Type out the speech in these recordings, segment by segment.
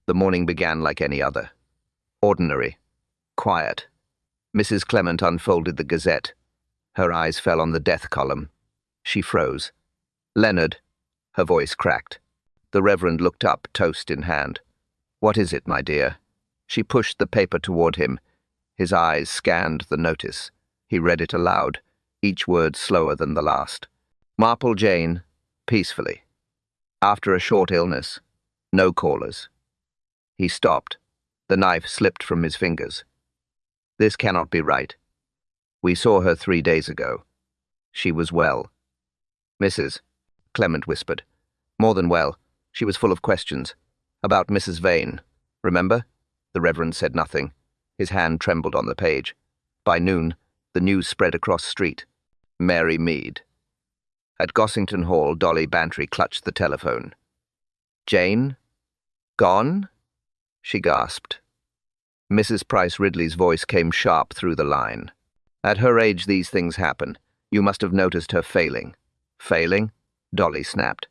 The morning began like any other. Ordinary. Quiet. Mrs. Clement unfolded the Gazette. Her eyes fell on the death column. She froze. "Leonard," her voice cracked. The Reverend looked up, toast in hand. "What is it, my dear?" She pushed the paper toward him. His eyes scanned the notice. He read it aloud, each word slower than the last. "Marple Jane, peacefully. After a short illness. No callers." He stopped. The knife slipped from his fingers. "This cannot be right. We saw her 3 days ago. She was well." "Mrs." Clement whispered. "More than well. She was full of questions. About Mrs. Vane. Remember?" The Reverend said nothing. His hand trembled on the page. By noon, the news spread across street. Mary Mead. At Gossington Hall, Dolly Bantry clutched the telephone. "Jane? Gone?" she gasped. Mrs. Price Ridley's voice came sharp through the line. "At her age, these things happen. You must have noticed her failing." "Failing?" Dolly snapped.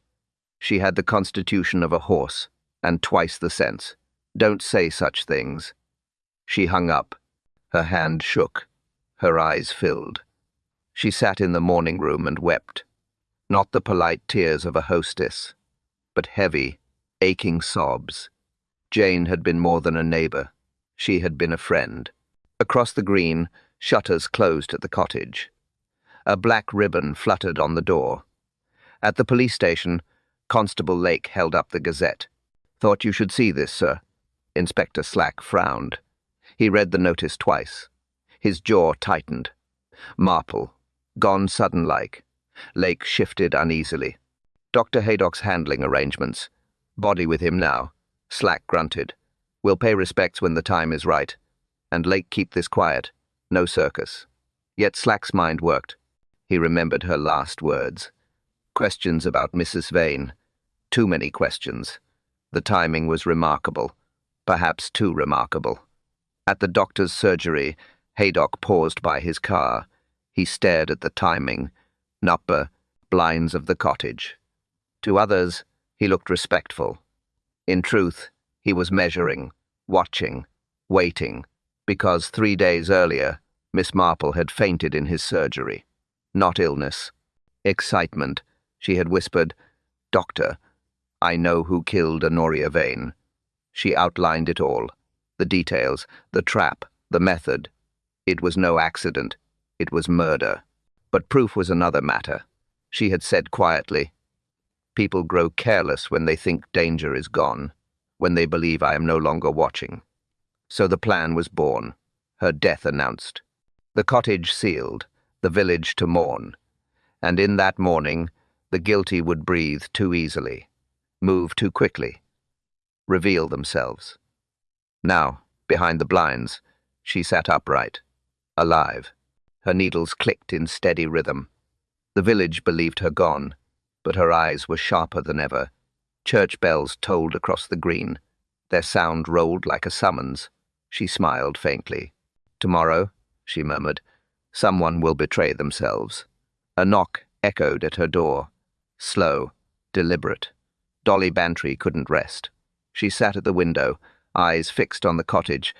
"She had the constitution of a horse, and twice the sense. Don't say such things." She hung up. Her hand shook. Her eyes filled. She sat in the morning room and wept. Not the polite tears of a hostess, but heavy, aching sobs. Jane had been more than a neighbor. She had been a friend. Across the green, shutters closed at the cottage. A black ribbon fluttered on the door. At the police station, Constable Lake held up the Gazette. "Thought you should see this, sir." Inspector Slack frowned. He read the notice twice. His jaw tightened. Marple. Gone sudden-like. Lake shifted uneasily. "Dr. Haydock's handling arrangements. Body with him now." Slack grunted. "We'll pay respects when the time is right. And Lake, keep this quiet. No circus." Yet Slack's mind worked. He remembered her last words. Questions about Mrs. Vane. Too many questions. The timing was remarkable. Perhaps too remarkable. At the doctor's surgery, Haydock paused by his car. He stared at the timing. Nupper, blinds of the cottage. To others, he looked respectful. In truth, he was measuring, watching, waiting, because 3 days earlier, Miss Marple had fainted in his surgery. Not illness. Excitement. She had whispered, "Doctor, I know who killed Honoria Vane." She outlined it all. The details, the trap, the method. It was no accident. It was murder. But proof was another matter. She had said quietly, "People grow careless when they think danger is gone, when they believe I am no longer watching." So the plan was born. Her death announced. The cottage sealed, the village to mourn. And in that morning, the guilty would breathe too easily, move too quickly, reveal themselves. Now, behind the blinds, she sat upright, alive. Her needles clicked in steady rhythm. The village believed her gone, but her eyes were sharper than ever. Church bells tolled across the green. Their sound rolled like a summons. She smiled faintly. "Tomorrow," she murmured, "someone will betray themselves." A knock echoed at her door. Slow, deliberate. Dolly Bantry couldn't rest. She sat at the window, eyes fixed on the cottage.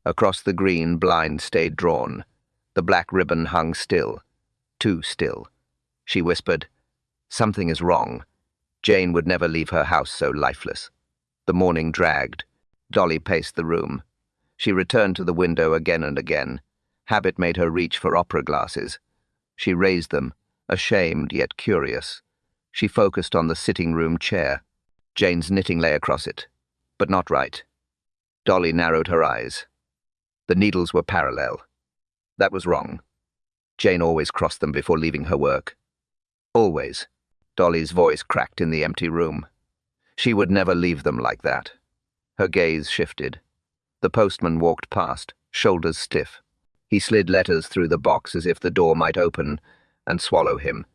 Across the green, blind stayed drawn. The black ribbon hung still. Too still. She whispered, "Something is wrong." Jane would never leave her house so lifeless. The morning dragged. Dolly paced the room. She returned to the window again and again. Habit made her reach for opera glasses. She raised them, ashamed yet curious. She focused on the sitting-room chair. Jane's knitting lay across it, but not right. Dolly narrowed her eyes. The needles were parallel. That was wrong. Jane always crossed them before leaving her work. Always. Dolly's voice cracked in the empty room. She would never leave them like that. Her gaze shifted. The postman walked past, shoulders stiff. He slid letters through the box as if the door might open and swallow him.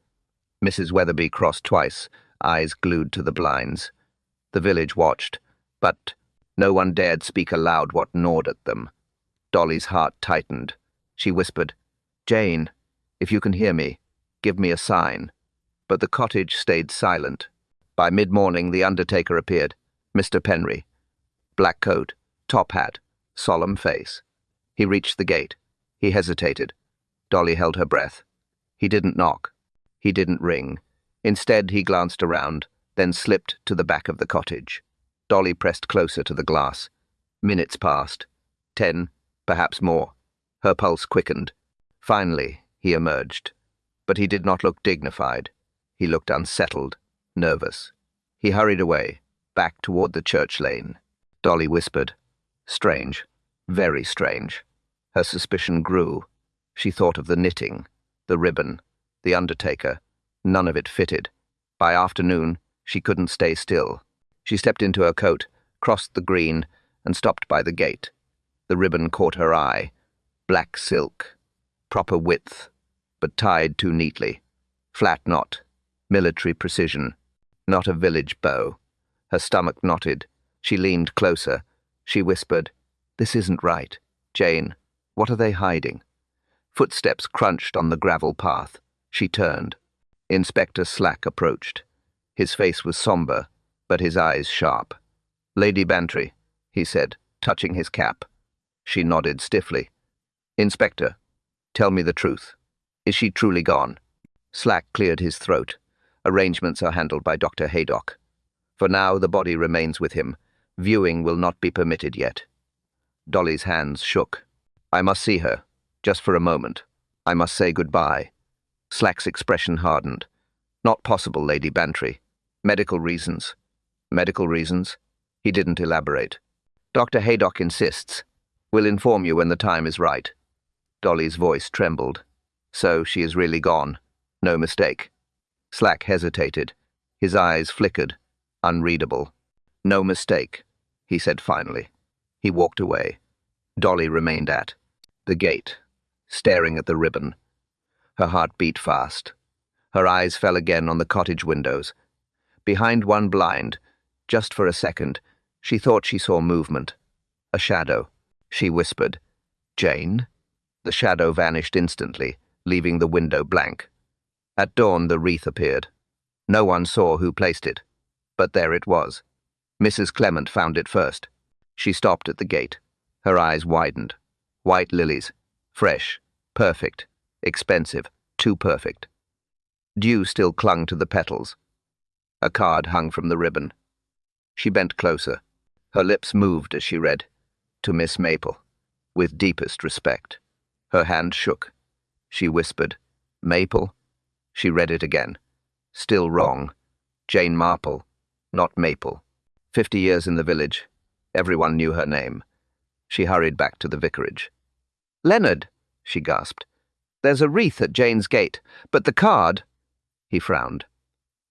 Mrs. Weatherby crossed twice, eyes glued to the blinds. The village watched, but no one dared speak aloud what gnawed at them. Dolly's heart tightened. She whispered, "Jane, if you can hear me, give me a sign." But the cottage stayed silent. By mid-morning, the undertaker appeared. "Mr. Penry." Black coat, top hat, solemn face. He reached the gate. He hesitated. Dolly held her breath. He didn't knock. He didn't ring. Instead, he glanced around, then slipped to the back of the cottage. Dolly pressed closer to the glass. Minutes passed. 10, perhaps more. Her pulse quickened. Finally, he emerged. But he did not look dignified. He looked unsettled, nervous. He hurried away, back toward the church lane. Dolly whispered, "Strange, very strange." Her suspicion grew. She thought of the knitting, the ribbon, the undertaker. None of it fitted. By afternoon, she couldn't stay still. She stepped into her coat, crossed the green, and stopped by the gate. The ribbon caught her eye. Black silk. Proper width, but tied too neatly. Flat knot. Military precision. Not a village bow. Her stomach knotted. She leaned closer. She whispered, "This isn't right. Jane, what are they hiding?" Footsteps crunched on the gravel path. She turned. Inspector Slack approached. His face was somber, but his eyes sharp. "Lady Bantry," he said, touching his cap. She nodded stiffly. "Inspector, tell me the truth. Is she truly gone?" Slack cleared his throat. "Arrangements are handled by Dr. Haydock. For now, the body remains with him. Viewing will not be permitted yet." Dolly's hands shook. "I must see her, just for a moment. I must say goodbye." Slack's expression hardened. "Not possible, Lady Bantry. Medical reasons." "Medical reasons?" He didn't elaborate. "Dr. Haydock insists. We'll inform you when the time is right." Dolly's voice trembled. "So she is really gone. No mistake." Slack hesitated. His eyes flickered, unreadable. "No mistake," he said finally. He walked away. Dolly remained at the gate, staring at the ribbon. Her heart beat fast. Her eyes fell again on the cottage windows. Behind one blind, just for a second, she thought she saw movement. A shadow. She whispered, "Jane?" The shadow vanished instantly, leaving the window blank. At dawn, the wreath appeared. No one saw who placed it, but there it was. Mrs. Clement found it first. She stopped at the gate. Her eyes widened. White lilies. Fresh. Perfect. Expensive. Too perfect. Dew still clung to the petals. A card hung from the ribbon. She bent closer. Her lips moved as she read, "To Miss Marple, with deepest respect." Her hand shook. She whispered, "Marple?" She read it again. Still wrong. Jane Marple, not Marple. 50 years in the village. Everyone knew her name. She hurried back to the vicarage. "Leonard," she gasped. "There's a wreath at Jane's gate, but the card—" He frowned.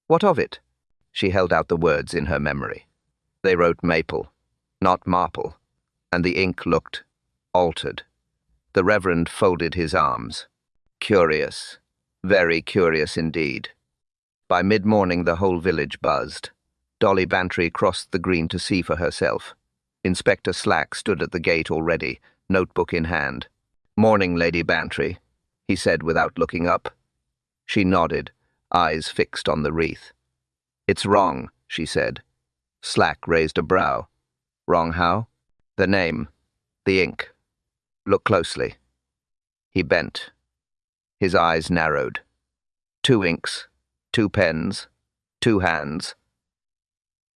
"What of it?" She held out the words in her memory. They wrote Marple, not Marple, and the ink looked altered. The Reverend folded his arms. Curious. Very curious indeed. By mid-morning the whole village buzzed. Dolly Bantry crossed the green to see for herself. Inspector Slack stood at the gate already, notebook in hand. "Morning, Lady Bantry," he said without looking up. She nodded, eyes fixed on the wreath. "It's wrong," she said. Slack raised a brow. "Wrong how?" "The name. The ink. Look closely." He bent. His eyes narrowed. 2 inks, 2 pens, 2 hands.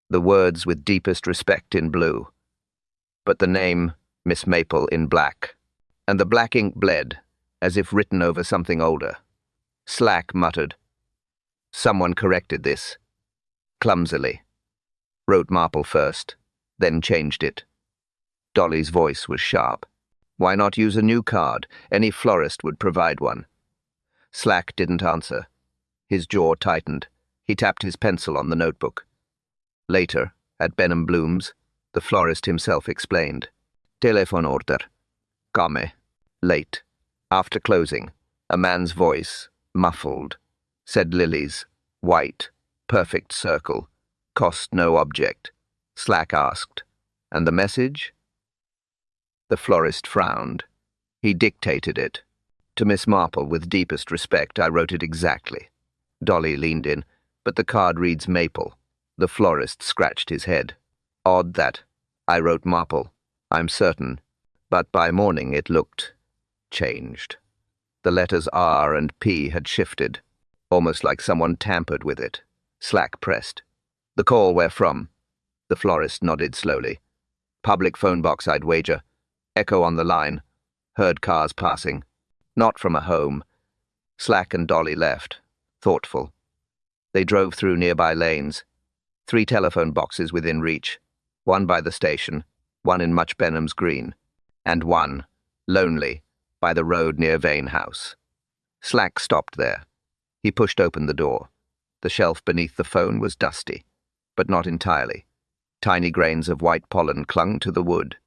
The words with deepest respect in blue. But the name, Miss Marple, in black. And the black ink bled, as if written over something older. Slack muttered. Someone corrected this. Clumsily. Wrote Marple first, then changed it. Dolly's voice was sharp. Why not use a new card? Any florist would provide one. Slack didn't answer. His jaw tightened. He tapped his pencil on the notebook. Later, at Benham Bloom's, the florist himself explained. "Telephone order. Come. Late. After closing, a man's voice, muffled, said lilies, white, perfect circle, cost no object." Slack asked, "And the message?" The florist frowned. He dictated it. "To Miss Marple, with deepest respect, I wrote it exactly." Dolly leaned in. "But the card reads Marple." The florist scratched his head. "Odd that. I wrote Marple, I'm certain, but by morning it looked changed. The letters R and P had shifted, almost like someone tampered with it. Slack pressed. The call where from? The florist nodded slowly. Public phone box, I'd wager. Echo on the line. Heard cars passing. Not from a home. Slack and Dolly left, thoughtful. They drove through nearby lanes. 3 telephone boxes within reach. One by the station, one in Much Benham's Green, and one, lonely, by the road near Vane House. Slack stopped there. He pushed open the door. The shelf beneath the phone was dusty, but not entirely. Tiny grains of white pollen clung to the wood.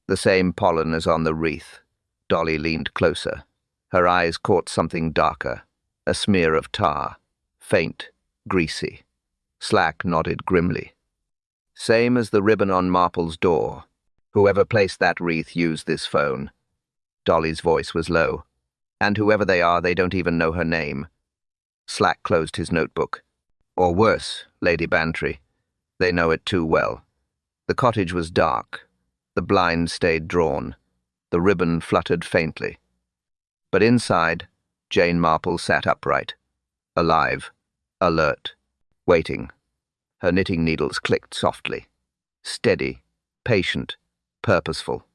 The same pollen as on the wreath. Dolly leaned closer. Her eyes caught something darker, a smear of tar, faint, greasy. Slack nodded grimly. Same as the ribbon on Marple's door. Whoever placed that wreath used this phone. Dolly's voice was low. And whoever they are, they don't even know her name. Slack closed his notebook. Or worse, Lady Bantry. They know it too well. The cottage was dark. The blind stayed drawn. The ribbon fluttered faintly. But inside, Jane Marple sat upright, alive, alert, waiting. Her knitting needles clicked softly. Steady, patient, purposeful.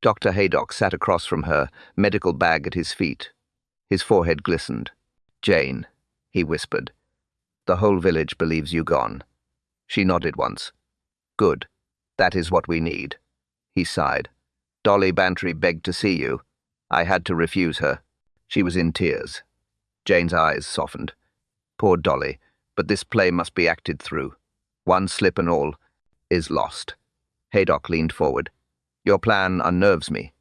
Dr. Haydock sat across from her, medical bag at his feet. His forehead glistened. Jane, he whispered. The whole village believes you gone. She nodded once. Good. That is what we need. He sighed. Dolly Bantry begged to see you. I had to refuse her. She was in tears. Jane's eyes softened. Poor Dolly, but this play must be acted through. One slip and all is lost. Haydock leaned forward. Your plan unnerves me.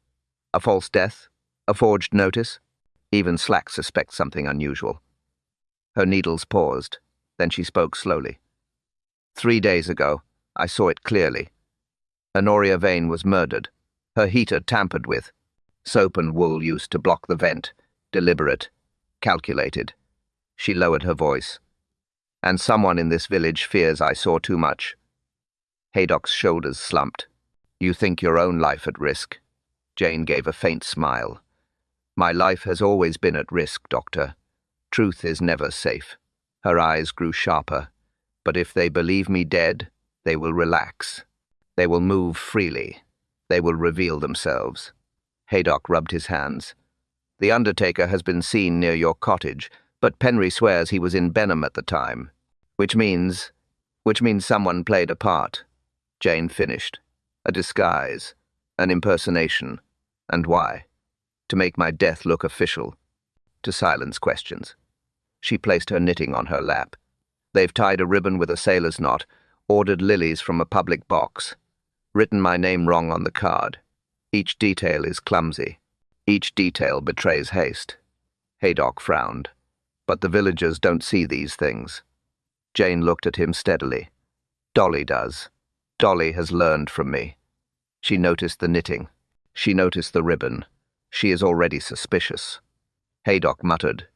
A false death? A forged notice? Even Slack suspects something unusual. Her needles paused. Then she spoke slowly. 3 days ago, I saw it clearly. Honoria Vane was murdered. Her heater tampered with. Soap and wool used to block the vent. Deliberate. Calculated. She lowered her voice. And someone in this village fears I saw too much. Haydock's shoulders slumped. You think your own life at risk? Jane gave a faint smile. My life has always been at risk, Doctor. Truth is never safe. Her eyes grew sharper. But if they believe me dead, they will relax. They will move freely. They will reveal themselves. Haydock rubbed his hands. The undertaker has been seen near your cottage, but Penry swears he was in Benham at the time. Which means someone played a part. Jane finished. A disguise. An impersonation. And why? To make my death look official. To silence questions. She placed her knitting on her lap. They've tied a ribbon with a sailor's knot, ordered lilies from a public box, written my name wrong on the card. Each detail is clumsy. Each detail betrays haste. Haydock frowned. But the villagers don't see these things. Jane looked at him steadily. Dolly does. Dolly has learned from me. She noticed the knitting. She noticed the ribbon. She is already suspicious. Haydock muttered.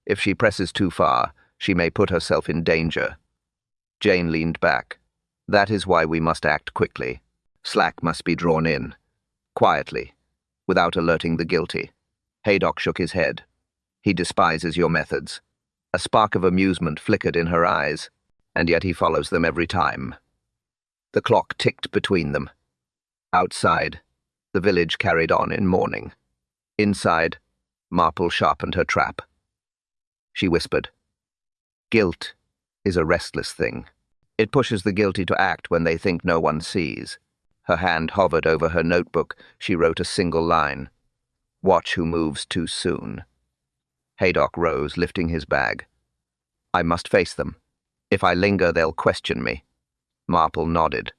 If she presses too far, she may put herself in danger. Jane leaned back. That is why we must act quickly. Slack must be drawn in. Quietly, without alerting the guilty. Haydock shook his head. He despises your methods. A spark of amusement flickered in her eyes, and yet he follows them every time. The clock ticked between them. Outside, the village carried on in mourning. Inside, Marple sharpened her trap. She whispered, Guilt is a restless thing. It pushes the guilty to act when they think no one sees. Her hand hovered over her notebook. She wrote a single line. Watch who moves too soon. Haydock rose, lifting his bag. I must face them. If I linger, they'll question me. Marple nodded.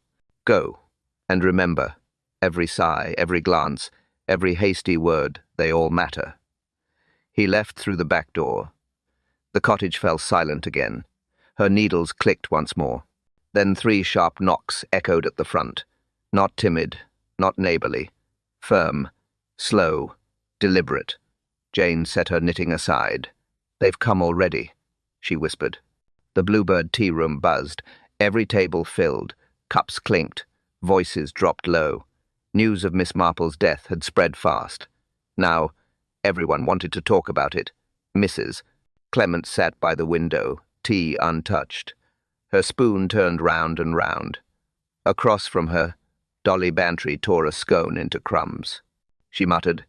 Go. And remember, every sigh, every glance, every hasty word, they all matter. He left through the back door. The cottage fell silent again. Her needles clicked once more. Then 3 sharp knocks echoed at the front. Not timid, not neighborly. Firm, slow, deliberate. Jane set her knitting aside. They've come already, she whispered. The Bluebird tea room buzzed. Every table filled. Cups clinked. Voices dropped low. News of Miss Marple's death had spread fast. Now, everyone wanted to talk about it. Mrs. Clement sat by the window, tea untouched. Her spoon turned round and round. Across from her, Dolly Bantry tore a scone into crumbs. She muttered,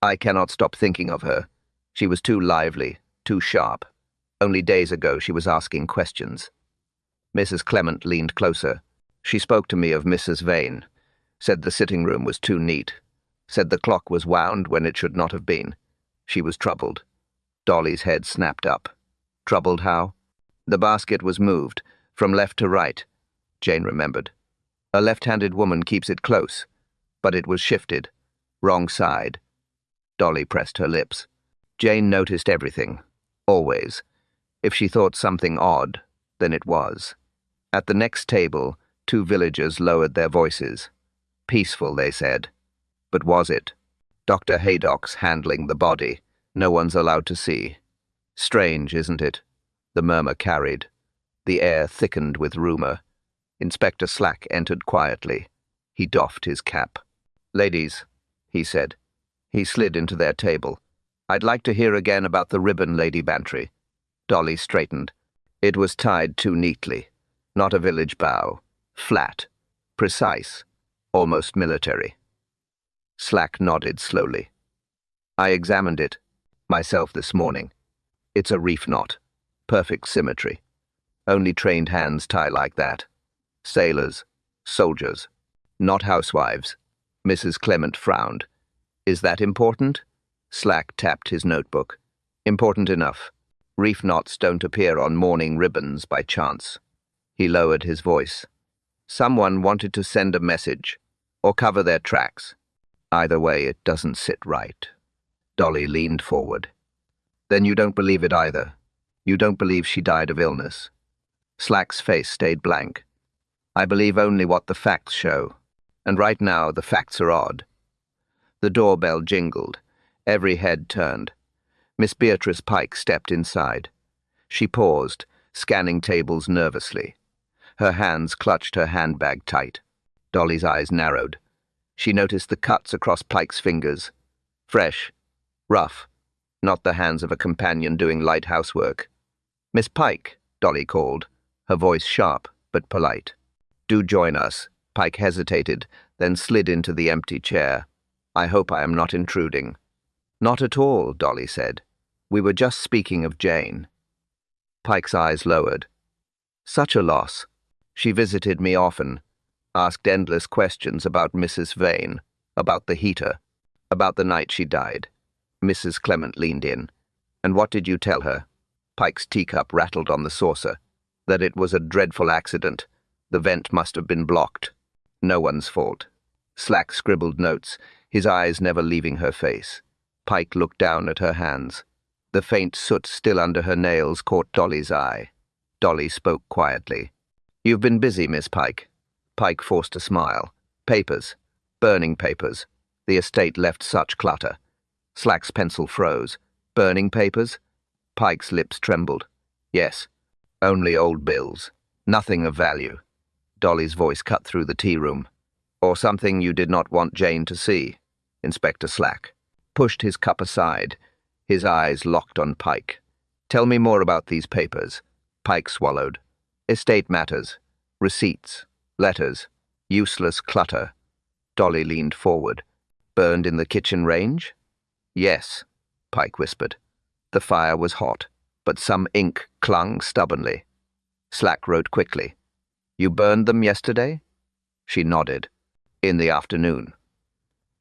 "I cannot stop thinking of her. She was too lively, too sharp. Only days ago she was asking questions." Mrs. Clement leaned closer. She spoke to me of Mrs. Vane. Said the sitting room was too neat. Said the clock was wound when it should not have been. She was troubled. Dolly's head snapped up. Troubled how? The basket was moved, from left to right. Jane remembered. A left-handed woman keeps it close, but it was shifted. Wrong side. Dolly pressed her lips. Jane noticed everything. Always. If she thought something odd, then it was. At the next table, 2 villagers lowered their voices. Peaceful, they said. But was it? Dr. Haydock's handling the body. No one's allowed to see. Strange, isn't it? The murmur carried. The air thickened with rumour. Inspector Slack entered quietly. He doffed his cap. "Ladies," he said. He slid into their table. "I'd like to hear again about the ribbon, Lady Bantry." Dolly straightened. It was tied too neatly. Not a village bow. Flat. Precise. Almost military. Slack nodded slowly. "I examined it myself this morning. It's a reef knot. Perfect symmetry. Only trained hands tie like that. Sailors. Soldiers. Not housewives." Mrs. Clement frowned. "Is that important?" Slack tapped his notebook. "Important enough. Reef knots don't appear on mourning ribbons by chance." He lowered his voice. "Someone wanted to send a message, or cover their tracks. Either way, it doesn't sit right." Dolly leaned forward. "Then you don't believe it either? You don't believe she died of illness?" Slack's face stayed blank. "I believe only what the facts show, and right now the facts are odd." The doorbell jingled. Every head turned. Miss Beatrice Pike stepped inside. She paused, scanning tables nervously. Her hands clutched her handbag tight. Dolly's eyes narrowed. She noticed the cuts across Pike's fingers. Fresh. Rough. Not the hands of a companion doing light housework. "Miss Pike," Dolly called, her voice sharp but polite. "Do join us." Pike hesitated, then slid into the empty chair. "I hope I am not intruding." "Not at all," Dolly said. "We were just speaking of Jane." Pike's eyes lowered. "Such a loss. She visited me often, asked endless questions about Mrs. Vane, about the heater, about the night she died." Mrs. Clement leaned in. "And what did you tell her?" Pike's teacup rattled on the saucer. "That it was a dreadful accident. The vent must have been blocked. No one's fault." Slack scribbled notes, his eyes never leaving her face. Pike looked down at her hands. The faint soot still under her nails caught Dolly's eye. Dolly spoke quietly. "You've been busy, Miss Pike." Pike forced a smile. "Papers. Burning papers. The estate left such clutter." Slack's pencil froze. "Burning papers?" Pike's lips trembled. "Yes. Only old bills. Nothing of value." Dolly's voice cut through the tea room. "Or something you did not want Jane to see." Inspector Slack pushed his cup aside. His eyes locked on Pike. "Tell me more about these papers." Pike swallowed. "Estate matters. Receipts. Letters. Useless clutter." Dolly leaned forward. "Burned in the kitchen range?" "Yes," Pike whispered. "The fire was hot, but some ink clung stubbornly." Slack wrote quickly. "You burned them yesterday?" She nodded. "In the afternoon."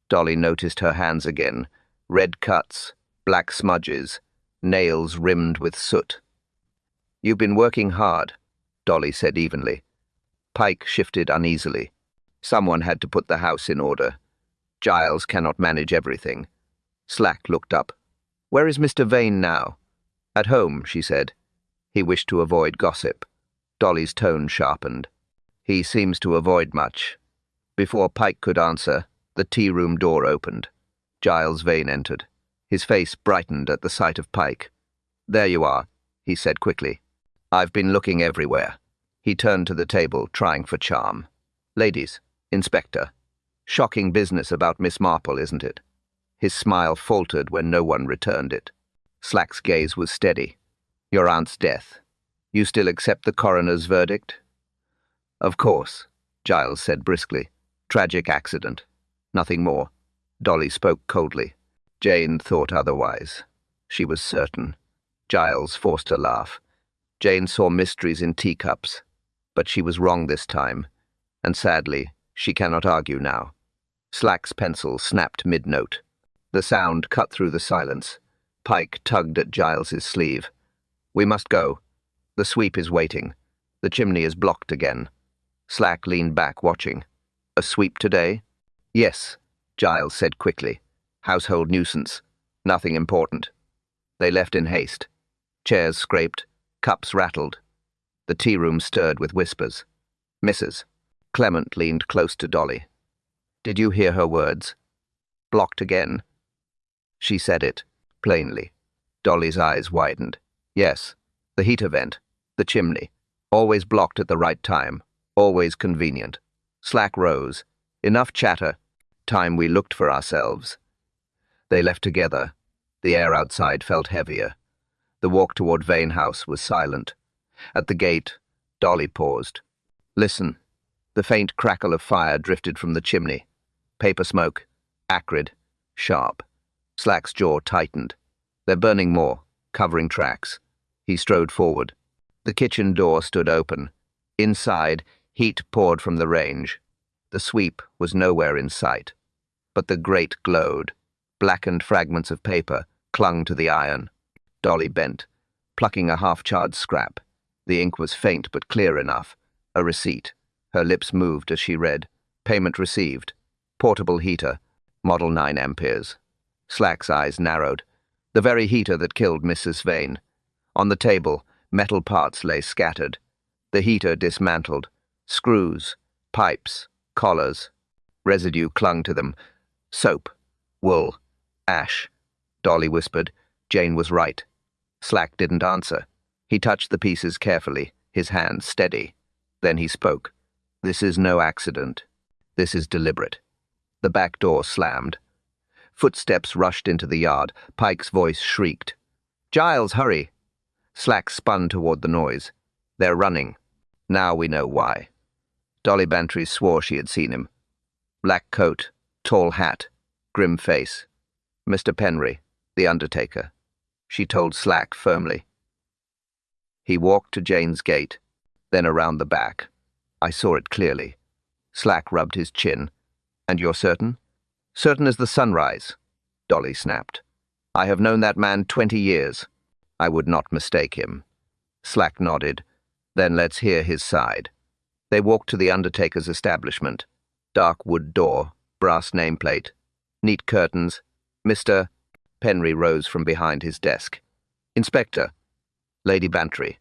Dolly noticed her hands again. Red cuts, black smudges, nails rimmed with soot. "You've been working hard," Dolly said evenly. Pike shifted uneasily. "Someone had to put the house in order. Giles cannot manage everything." Slack looked up. "Where is Mr. Vane now?" "At home," she said. He wished to avoid gossip. Dolly's tone sharpened. "He seems to avoid much." Before Pike could answer, the tea-room door opened. Giles Vane entered. His face brightened at the sight of Pike. "There you are," he said quickly. "I've been looking everywhere." He turned to the table, trying for charm. "Ladies." Inspector, shocking business about Miss Marple, isn't it? His smile faltered when no one returned it. Slack's gaze was steady. Your aunt's death. You still accept the coroner's verdict? Of course, Giles said briskly. Tragic accident. Nothing more. Dolly spoke coldly. Jane thought otherwise. She was certain. Giles forced a laugh. Jane saw mysteries in teacups, but she was wrong this time, and sadly, she cannot argue now. Slack's pencil snapped mid-note. The sound cut through the silence. Pike tugged at Giles's sleeve. We must go. The sweep is waiting. The chimney is blocked again. Slack leaned back, watching. A sweep today? Yes, Giles said quickly. Household nuisance. Nothing important. They left in haste. Chairs scraped. Cups rattled. The tea-room stirred with whispers. Mrs. Clement leaned close to Dolly. Did you hear her words? Blocked again. She said it, plainly. Dolly's eyes widened. Yes, the heater vent, the chimney. Always blocked at the right time. Always convenient. Slack rose. Enough chatter. Time we looked for ourselves. They left together. The air outside felt heavier. The walk toward Vane House was silent. At the gate, Dolly paused. Listen. The faint crackle of fire drifted from the chimney. Paper smoke. Acrid. Sharp. Slack's jaw tightened. They're burning more, covering tracks. He strode forward. The kitchen door stood open. Inside, heat poured from the range. The sweep was nowhere in sight. But the grate glowed. Blackened fragments of paper clung to the iron. Dolly bent, plucking a half-charred scrap. The ink was faint but clear enough. A receipt. Her lips moved as she read. Payment received. Portable heater. Model 9 amperes. Slack's eyes narrowed. The very heater that killed Mrs. Vane. On the table, metal parts lay scattered. The heater dismantled. Screws, pipes, collars. Residue clung to them. Soap, wool, ash. Dolly whispered. Jane was right. Slack didn't answer. He touched the pieces carefully, his hand steady. Then he spoke. This is no accident. This is deliberate. The back door slammed. Footsteps rushed into the yard. Pike's voice shrieked. Giles, hurry! Slack spun toward the noise. They're running. Now we know why. Dolly Bantry swore she had seen him. Black coat, tall hat, grim face. Mr. Penry, the undertaker. She told Slack firmly. He walked to Jane's gate, then around the back. I saw it clearly. Slack rubbed his chin. And you're certain? Certain as the sunrise, Dolly snapped. I have known that man 20 years. I would not mistake him. Slack nodded. Then let's hear his side. They walked to the undertaker's establishment. Dark wood door, brass nameplate, neat curtains. Mr. Penry rose from behind his desk. Inspector. Lady Bantry.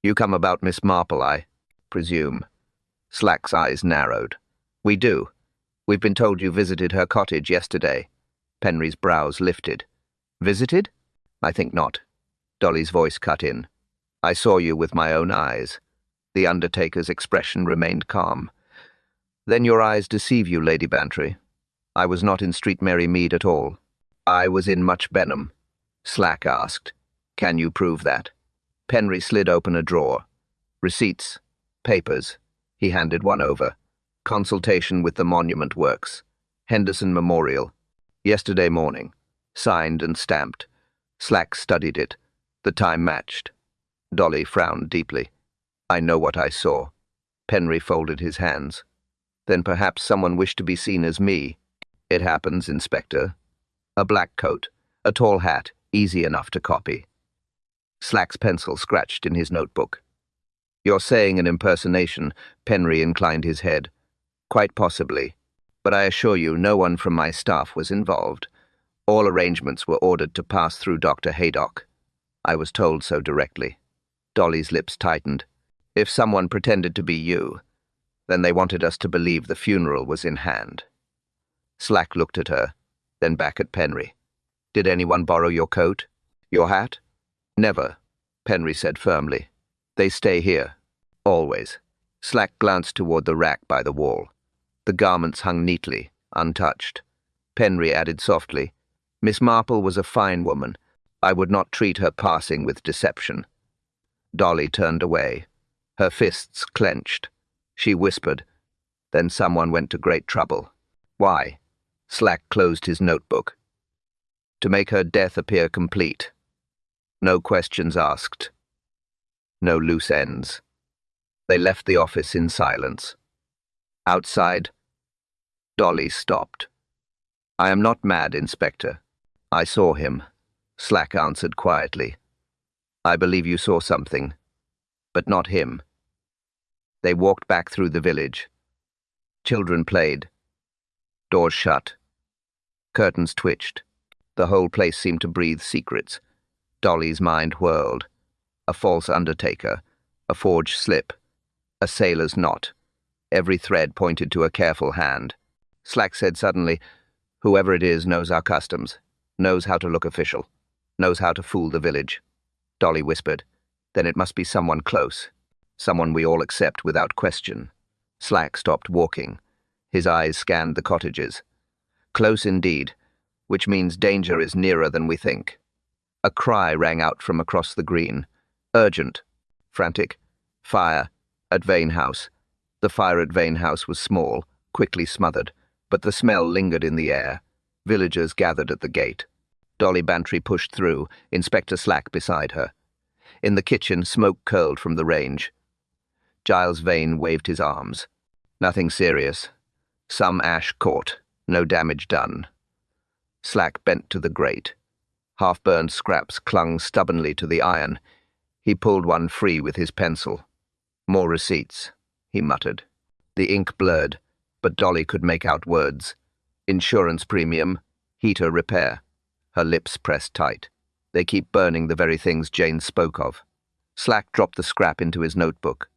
You come about Miss Marple, I presume. Slack's eyes narrowed. We do. We've been told you visited her cottage yesterday. Penry's brows lifted. Visited? I think not. Dolly's voice cut in. I saw you with my own eyes. The undertaker's expression remained calm. Then your eyes deceive you, Lady Bantry. I was not in Street Mary Mead at all. I was in Much Benham. Slack asked. Can you prove that? Penry slid open a drawer. Receipts. Papers. He handed one over. Consultation with the Monument Works. Henderson Memorial. Yesterday morning. Signed and stamped. Slack studied it. The time matched. Dolly frowned deeply. I know what I saw. Penry folded his hands. Then perhaps someone wished to be seen as me. It happens, Inspector. A black coat, a tall hat, easy enough to copy. Slack's pencil scratched in his notebook. You're saying an impersonation, Penry inclined his head. Quite possibly, but I assure you no one from my staff was involved. All arrangements were ordered to pass through Dr. Haydock. I was told so directly. Dolly's lips tightened. If someone pretended to be you, then they wanted us to believe the funeral was in hand. Slack looked at her, then back at Penry. Did anyone borrow your coat? Your hat? Never, Penry said firmly. They stay here. Always. Slack glanced toward the rack by the wall. The garments hung neatly, untouched. Penry added softly, "Miss Marple was a fine woman. I would not treat her passing with deception." Dolly turned away. Her fists clenched. She whispered. Then someone went to great trouble. Why? Slack closed his notebook. To make her death appear complete. No questions asked. No loose ends. They left the office in silence. Outside, Dolly stopped. "I am not mad, Inspector. I saw him," Slack answered quietly. "I believe you saw something, but not him." They walked back through the village. Children played. Doors shut. Curtains twitched. The whole place seemed to breathe secrets. Dolly's mind whirled. A false undertaker, a forged slip, a sailor's knot. Every thread pointed to a careful hand. Slack said suddenly, "Whoever it is knows our customs, knows how to look official, knows how to fool the village." Dolly whispered, "Then it must be someone close, someone we all accept without question." Slack stopped walking. His eyes scanned the cottages. Close indeed, which means danger is nearer than we think. A cry rang out from across the green. Urgent. Frantic. Fire. At Vane House. The fire at Vane House was small, quickly smothered, but the smell lingered in the air. Villagers gathered at the gate. Dolly Bantry pushed through, Inspector Slack beside her. In the kitchen, smoke curled from the range. Giles Vane waved his arms. "Nothing serious. Some ash caught. No damage done." Slack bent to the grate. Half-burned scraps clung stubbornly to the iron. He pulled one free with his pencil. "More receipts," he muttered. The ink blurred, but Dolly could make out words. "Insurance premium, heater repair." Her lips pressed tight. "They keep burning the very things Jane spoke of." Slack dropped the scrap into his notebook.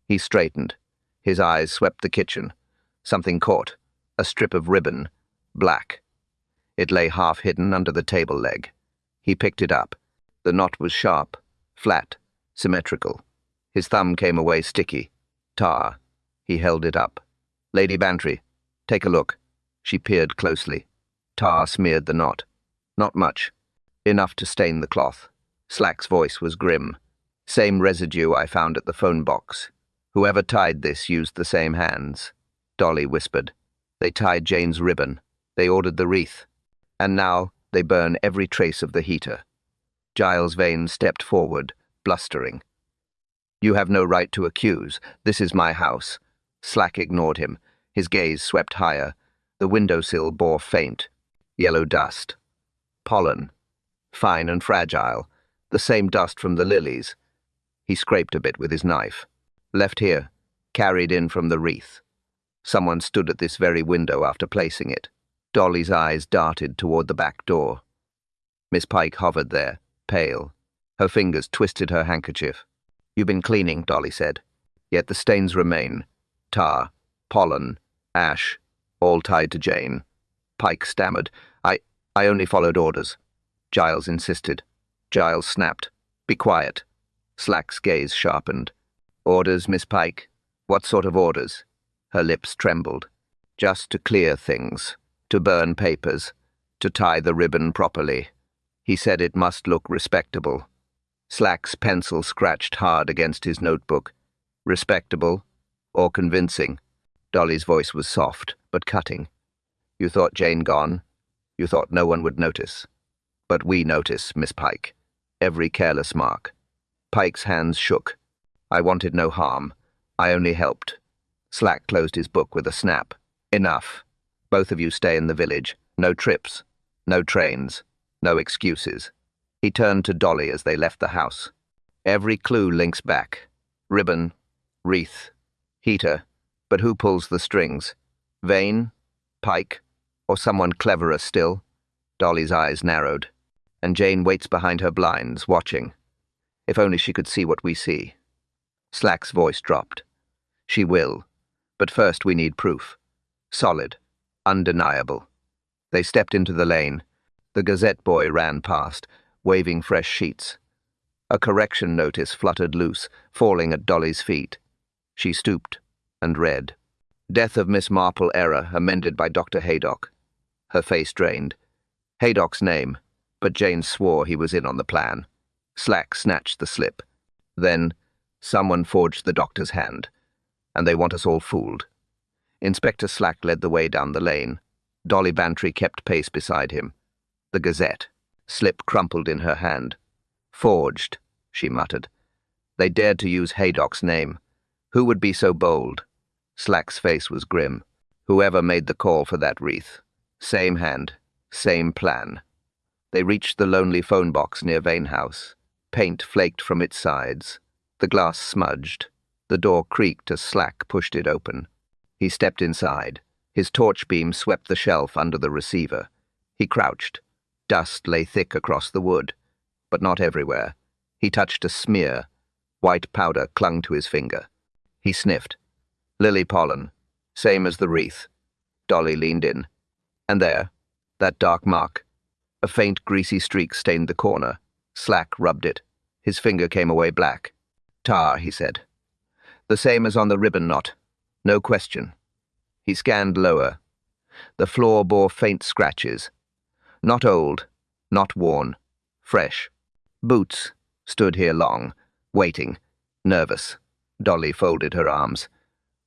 He straightened. His eyes swept the kitchen. Something caught. A strip of ribbon. Black. It lay half hidden under the table leg. He picked it up. The knot was sharp, flat, symmetrical. His thumb came away sticky. Tar. He held it up. "Lady Bantry, take a look." She peered closely. Tar smeared the knot. Not much. Enough to stain the cloth. Slack's voice was grim. "Same residue I found at the phone box. Whoever tied this used the same hands." Dolly whispered. "They tied Jane's ribbon. They ordered the wreath. And now they burn every trace of the heater." Giles Vane stepped forward, blustering. "You have no right to accuse. This is my house." Slack ignored him. His gaze swept higher. The windowsill bore faint, yellow dust. Pollen. Fine and fragile. The same dust from the lilies. He scraped a bit with his knife. "Left here. Carried in from the wreath. Someone stood at this very window after placing it." Dolly's eyes darted toward the back door. Miss Pike hovered there, pale. Her fingers twisted her handkerchief. "You've been cleaning," Dolly said. "Yet the stains remain. Tar, pollen, ash, all tied to Jane." Pike stammered. I only followed orders." Giles insisted. Giles snapped. "Be quiet." Slack's gaze sharpened. "Orders, Miss Pike? What sort of orders?" Her lips trembled. "Just to clear things. To burn papers. To tie the ribbon properly." He said it must look respectable. Slack's pencil scratched hard against his notebook. "Respectable? Or convincing?" Dolly's voice was soft, but cutting. "You thought Jane gone? You thought no one would notice? But we notice, Miss Pike. Every careless mark." Pike's hands shook. "I wanted no harm. I only helped." Slack closed his book with a snap. "Enough. Both of you stay in the village. No trips. No trains. No excuses." He turned to Dolly as they left the house. "Every clue links back. Ribbon, wreath, heater. But who pulls the strings? Vane? Pike? Or someone cleverer still?" Dolly's eyes narrowed. "And Jane waits behind her blinds, watching. If only she could see what we see." Slack's voice dropped. "She will. But first we need proof. Solid. Undeniable." They stepped into the lane. The Gazette boy ran past, waving fresh sheets. A correction notice fluttered loose, falling at Dolly's feet. She stooped and read. Death of Miss Marple error amended by Dr. Haydock. Her face drained. Haydock's name, but Jane swore he was in on the plan. Slack snatched the slip. Then, someone forged the doctor's hand, and they want us all fooled. Inspector Slack led the way down the lane. Dolly Bantry kept pace beside him. The Gazette. Slip crumpled in her hand. Forged, she muttered. They dared to use Haydock's name. Who would be so bold? Slack's face was grim. Whoever made the call for that wreath. Same hand, same plan. They reached the lonely phone box near Vane House. Paint flaked from its sides. The glass smudged. The door creaked as Slack pushed it open. He stepped inside. His torch beam swept the shelf under the receiver. He crouched. Dust lay thick across the wood, but not everywhere. He touched a smear. White powder clung to his finger. He sniffed. Lily pollen, same as the wreath. Dolly leaned in. And there, that dark mark. A faint, greasy streak stained the corner. Slack rubbed it. His finger came away black. Tar, he said. The same as on the ribbon knot. No question. He scanned lower. The floor bore faint scratches. Not old, not worn. Fresh. Boots stood here long, waiting, nervous. Dolly folded her arms.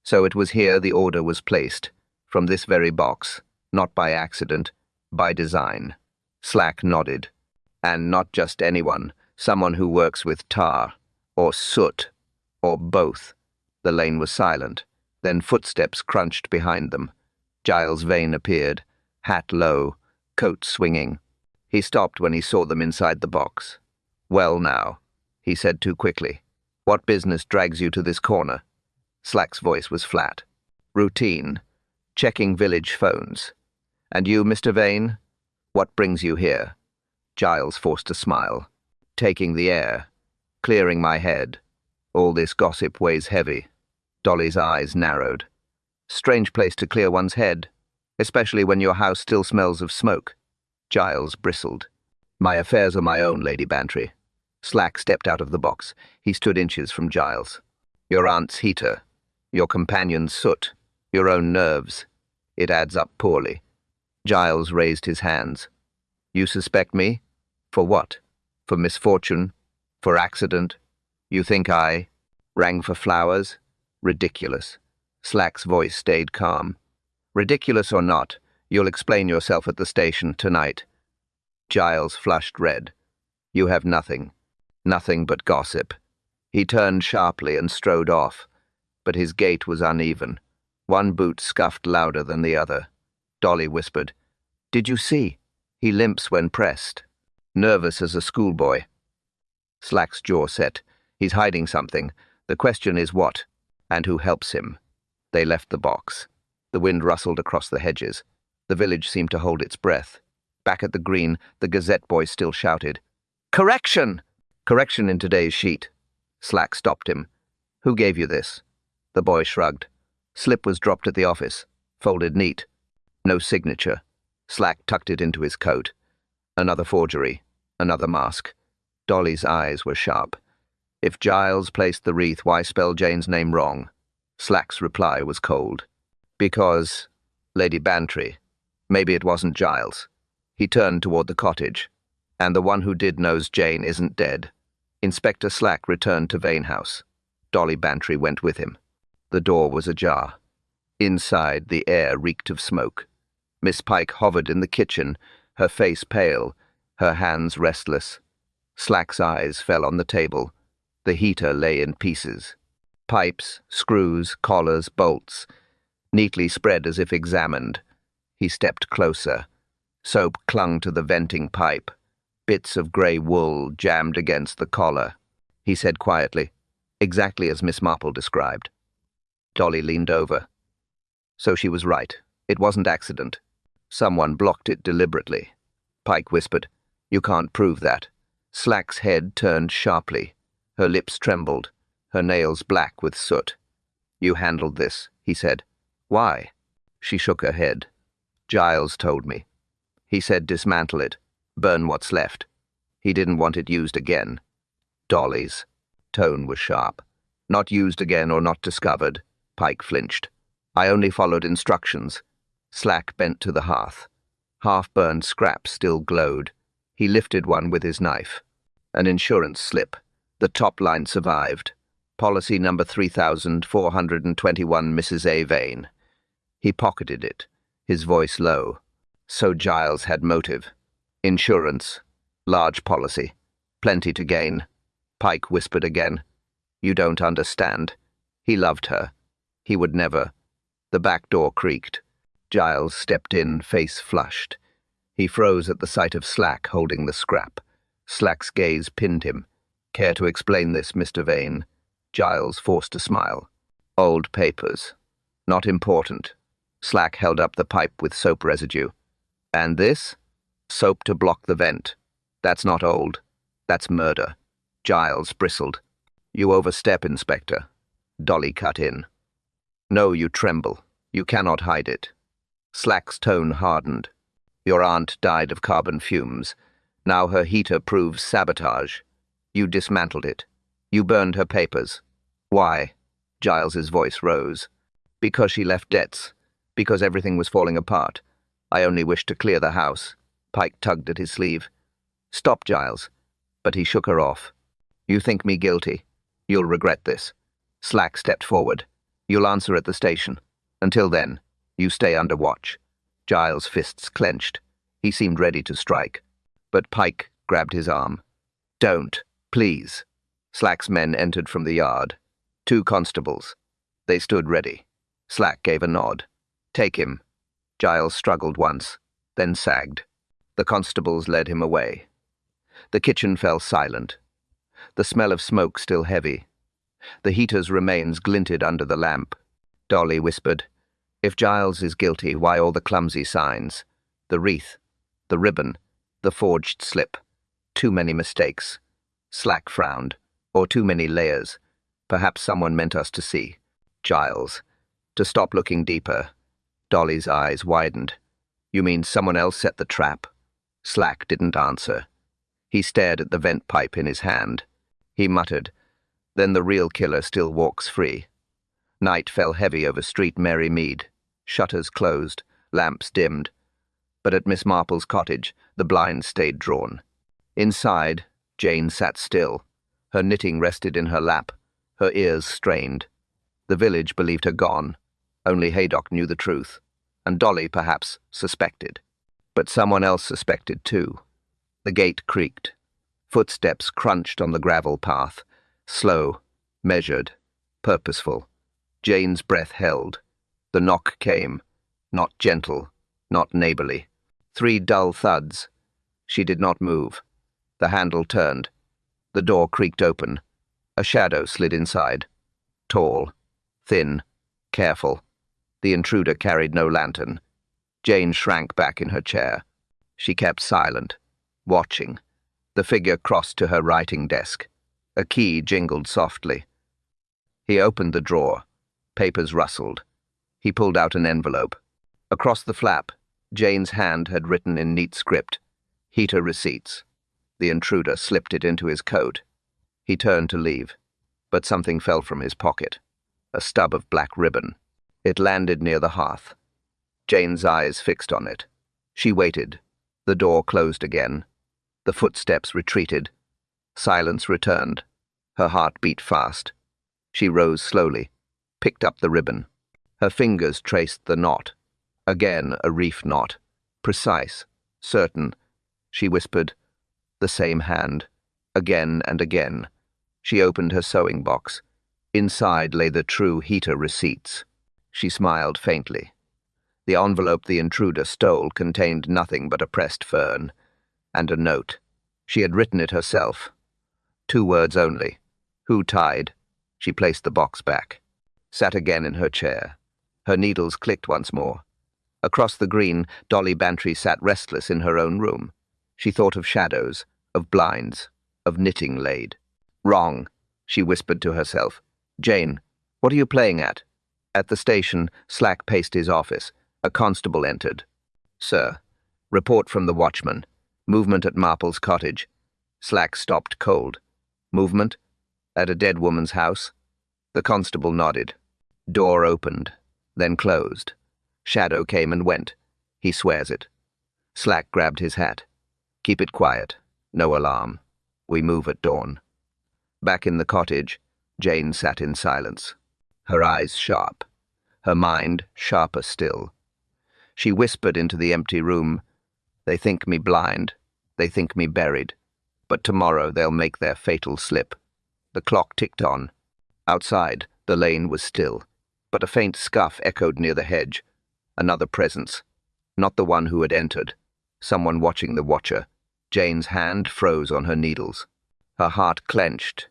So it was here the order was placed, from this very box, not by accident, by design. Slack nodded. And not just anyone, someone who works with tar, or soot, or both. The lane was silent. Then footsteps crunched behind them. Giles Vane appeared, hat low, coat swinging. He stopped when he saw them inside the box. Well now, he said too quickly. What business drags you to this corner? Slack's voice was flat. Routine. Checking village phones. And you, Mr. Vane? What brings you here? Giles forced a smile. Taking the air. Clearing my head. All this gossip weighs heavy. Dolly's eyes narrowed. Strange place to clear one's head, especially when your house still smells of smoke. Giles bristled. My affairs are my own, Lady Bantry. Slack stepped out of the box. He stood inches from Giles. Your aunt's heater. Your companion's soot. Your own nerves. It adds up poorly. Giles raised his hands. You suspect me? For what? For misfortune? For accident? You think I rang for flowers? Ridiculous. Slack's voice stayed calm. Ridiculous or not, you'll explain yourself at the station tonight. Giles flushed red. You have nothing. Nothing but gossip. He turned sharply and strode off, but his gait was uneven. One boot scuffed louder than the other. Dolly whispered, Did you see? He limps when pressed. Nervous as a schoolboy. Slack's jaw set. He's hiding something. The question is what, and who helps him. They left the box. The wind rustled across the hedges. The village seemed to hold its breath. Back at the green, the Gazette boy still shouted, Correction! Correction in today's sheet. Slack stopped him. Who gave you this? The boy shrugged. Slip was dropped at the office, folded neat. No signature. Slack tucked it into his coat. Another forgery. Another mask. Dolly's eyes were sharp. If Giles placed the wreath, why spell Jane's name wrong? Slack's reply was cold. Because, Lady Bantry, maybe it wasn't Giles. He turned toward the cottage. And the one who did knows Jane isn't dead. Inspector Slack returned to Vane House. Dolly Bantry went with him. The door was ajar. Inside, the air reeked of smoke. Miss Pike hovered in the kitchen, her face pale, her hands restless. Slack's eyes fell on the table. The heater lay in pieces. Pipes, screws, collars, bolts, neatly spread as if examined. He stepped closer. Soap clung to the venting pipe. Bits of grey wool jammed against the collar. He said quietly, exactly as Miss Marple described. Dolly leaned over. So she was right. It wasn't accident. Someone blocked it deliberately. Pike whispered, You can't prove that. Slack's head turned sharply. Her lips trembled, her nails black with soot. You handled this, he said. Why? She shook her head. Giles told me. He said dismantle it, burn what's left. He didn't want it used again. Dolly's tone was sharp. Not used again or not discovered. Pike flinched. I only followed instructions. Slack bent to the hearth. Half-burned scraps still glowed. He lifted one with his knife. An insurance slip. The top line survived. Policy number 3421, Mrs. A. Vane. He pocketed it, his voice low. So Giles had motive. Insurance. Large policy. Plenty to gain. Pike whispered again. You don't understand. He loved her. He would never. The back door creaked. Giles stepped in, face flushed. He froze at the sight of Slack holding the scrap. Slack's gaze pinned him. Care to explain this, Mr. Vane? Giles forced a smile. Old papers. Not important. Slack held up the pipe with soap residue. And this? Soap to block the vent. That's not old. That's murder. Giles bristled. You overstep, Inspector. Dolly cut in. No, you tremble. You cannot hide it. Slack's tone hardened. Your aunt died of carbon fumes. Now her heater proves sabotage. You dismantled it. You burned her papers. Why? Giles's voice rose. Because she left debts. Because everything was falling apart. I only wished to clear the house. Pike tugged at his sleeve. Stop, Giles. But he shook her off. You think me guilty. You'll regret this. Slack stepped forward. You'll answer at the station. Until then, you stay under watch. Giles' fists clenched. He seemed ready to strike. But Pike grabbed his arm. Don't, please. Slack's men entered from the yard. 2 constables. They stood ready. Slack gave a nod. Take him. Giles struggled once, then sagged. The constables led him away. The kitchen fell silent. The smell of smoke still heavy. The heater's remains glinted under the lamp. Dolly whispered, If Giles is guilty, why all the clumsy signs? The wreath, the ribbon, the forged slip. Too many mistakes. Slack frowned. Or too many layers. Perhaps someone meant us to see. Giles. To stop looking deeper. Dolly's eyes widened. You mean someone else set the trap? Slack didn't answer. He stared at the vent pipe in his hand. He muttered, Then the real killer still walks free. Night fell heavy over Street Mary Mead. Shutters closed, lamps dimmed. But at Miss Marple's cottage, the blinds stayed drawn. Inside, Jane sat still. Her knitting rested in her lap, her ears strained. The village believed her gone. Only Haydock knew the truth, and Dolly, perhaps, suspected. But someone else suspected too. The gate creaked. Footsteps crunched on the gravel path, slow, measured, purposeful. Jane's breath held. The knock came, not gentle, not neighborly. 3 dull thuds. She did not move. The handle turned. The door creaked open. A shadow slid inside. Tall, thin, careful. The intruder carried no lantern. Jane shrank back in her chair. She kept silent, watching. The figure crossed to her writing desk. A key jingled softly. He opened the drawer. Papers rustled. He pulled out an envelope. Across the flap, Jane's hand had written in neat script, Heater receipts. The intruder slipped it into his coat. He turned to leave, but something fell from his pocket. A stub of black ribbon. It landed near the hearth. Jane's eyes fixed on it. She waited. The door closed again. The footsteps retreated. Silence returned. Her heart beat fast. She rose slowly, picked up the ribbon. Her fingers traced the knot. Again a reef knot. Precise, certain. She whispered, The same hand. Again and again. She opened her sewing box. Inside lay the true heater receipts. She smiled faintly. The envelope the intruder stole contained nothing but a pressed fern, and a note. She had written it herself. 2 words only. Who tied? She placed the box back. Sat again in her chair. Her needles clicked once more. Across the green, Dolly Bantry sat restless in her own room. She thought of shadows, of blinds, of knitting laid. Wrong, she whispered to herself. Jane, what are you playing at? At the station, Slack paced his office. A constable entered. Sir, report from the watchman. Movement at Marple's cottage. Slack stopped cold. Movement? At a dead woman's house? The constable nodded. Door opened. then closed. Shadow came and went. He swears it. Slack grabbed his hat. Keep it quiet. No alarm. We move at dawn. Back in the cottage, Jane sat in silence. Her eyes sharp. Her mind sharper still. She whispered into the empty room, "They think me blind. They think me buried. But tomorrow they'll make their fatal slip." The clock ticked on. Outside, the lane was still, but a faint scuff echoed near the hedge. Another presence. Not the one who had entered. Someone watching the watcher. Jane's hand froze on her needles. Her heart clenched.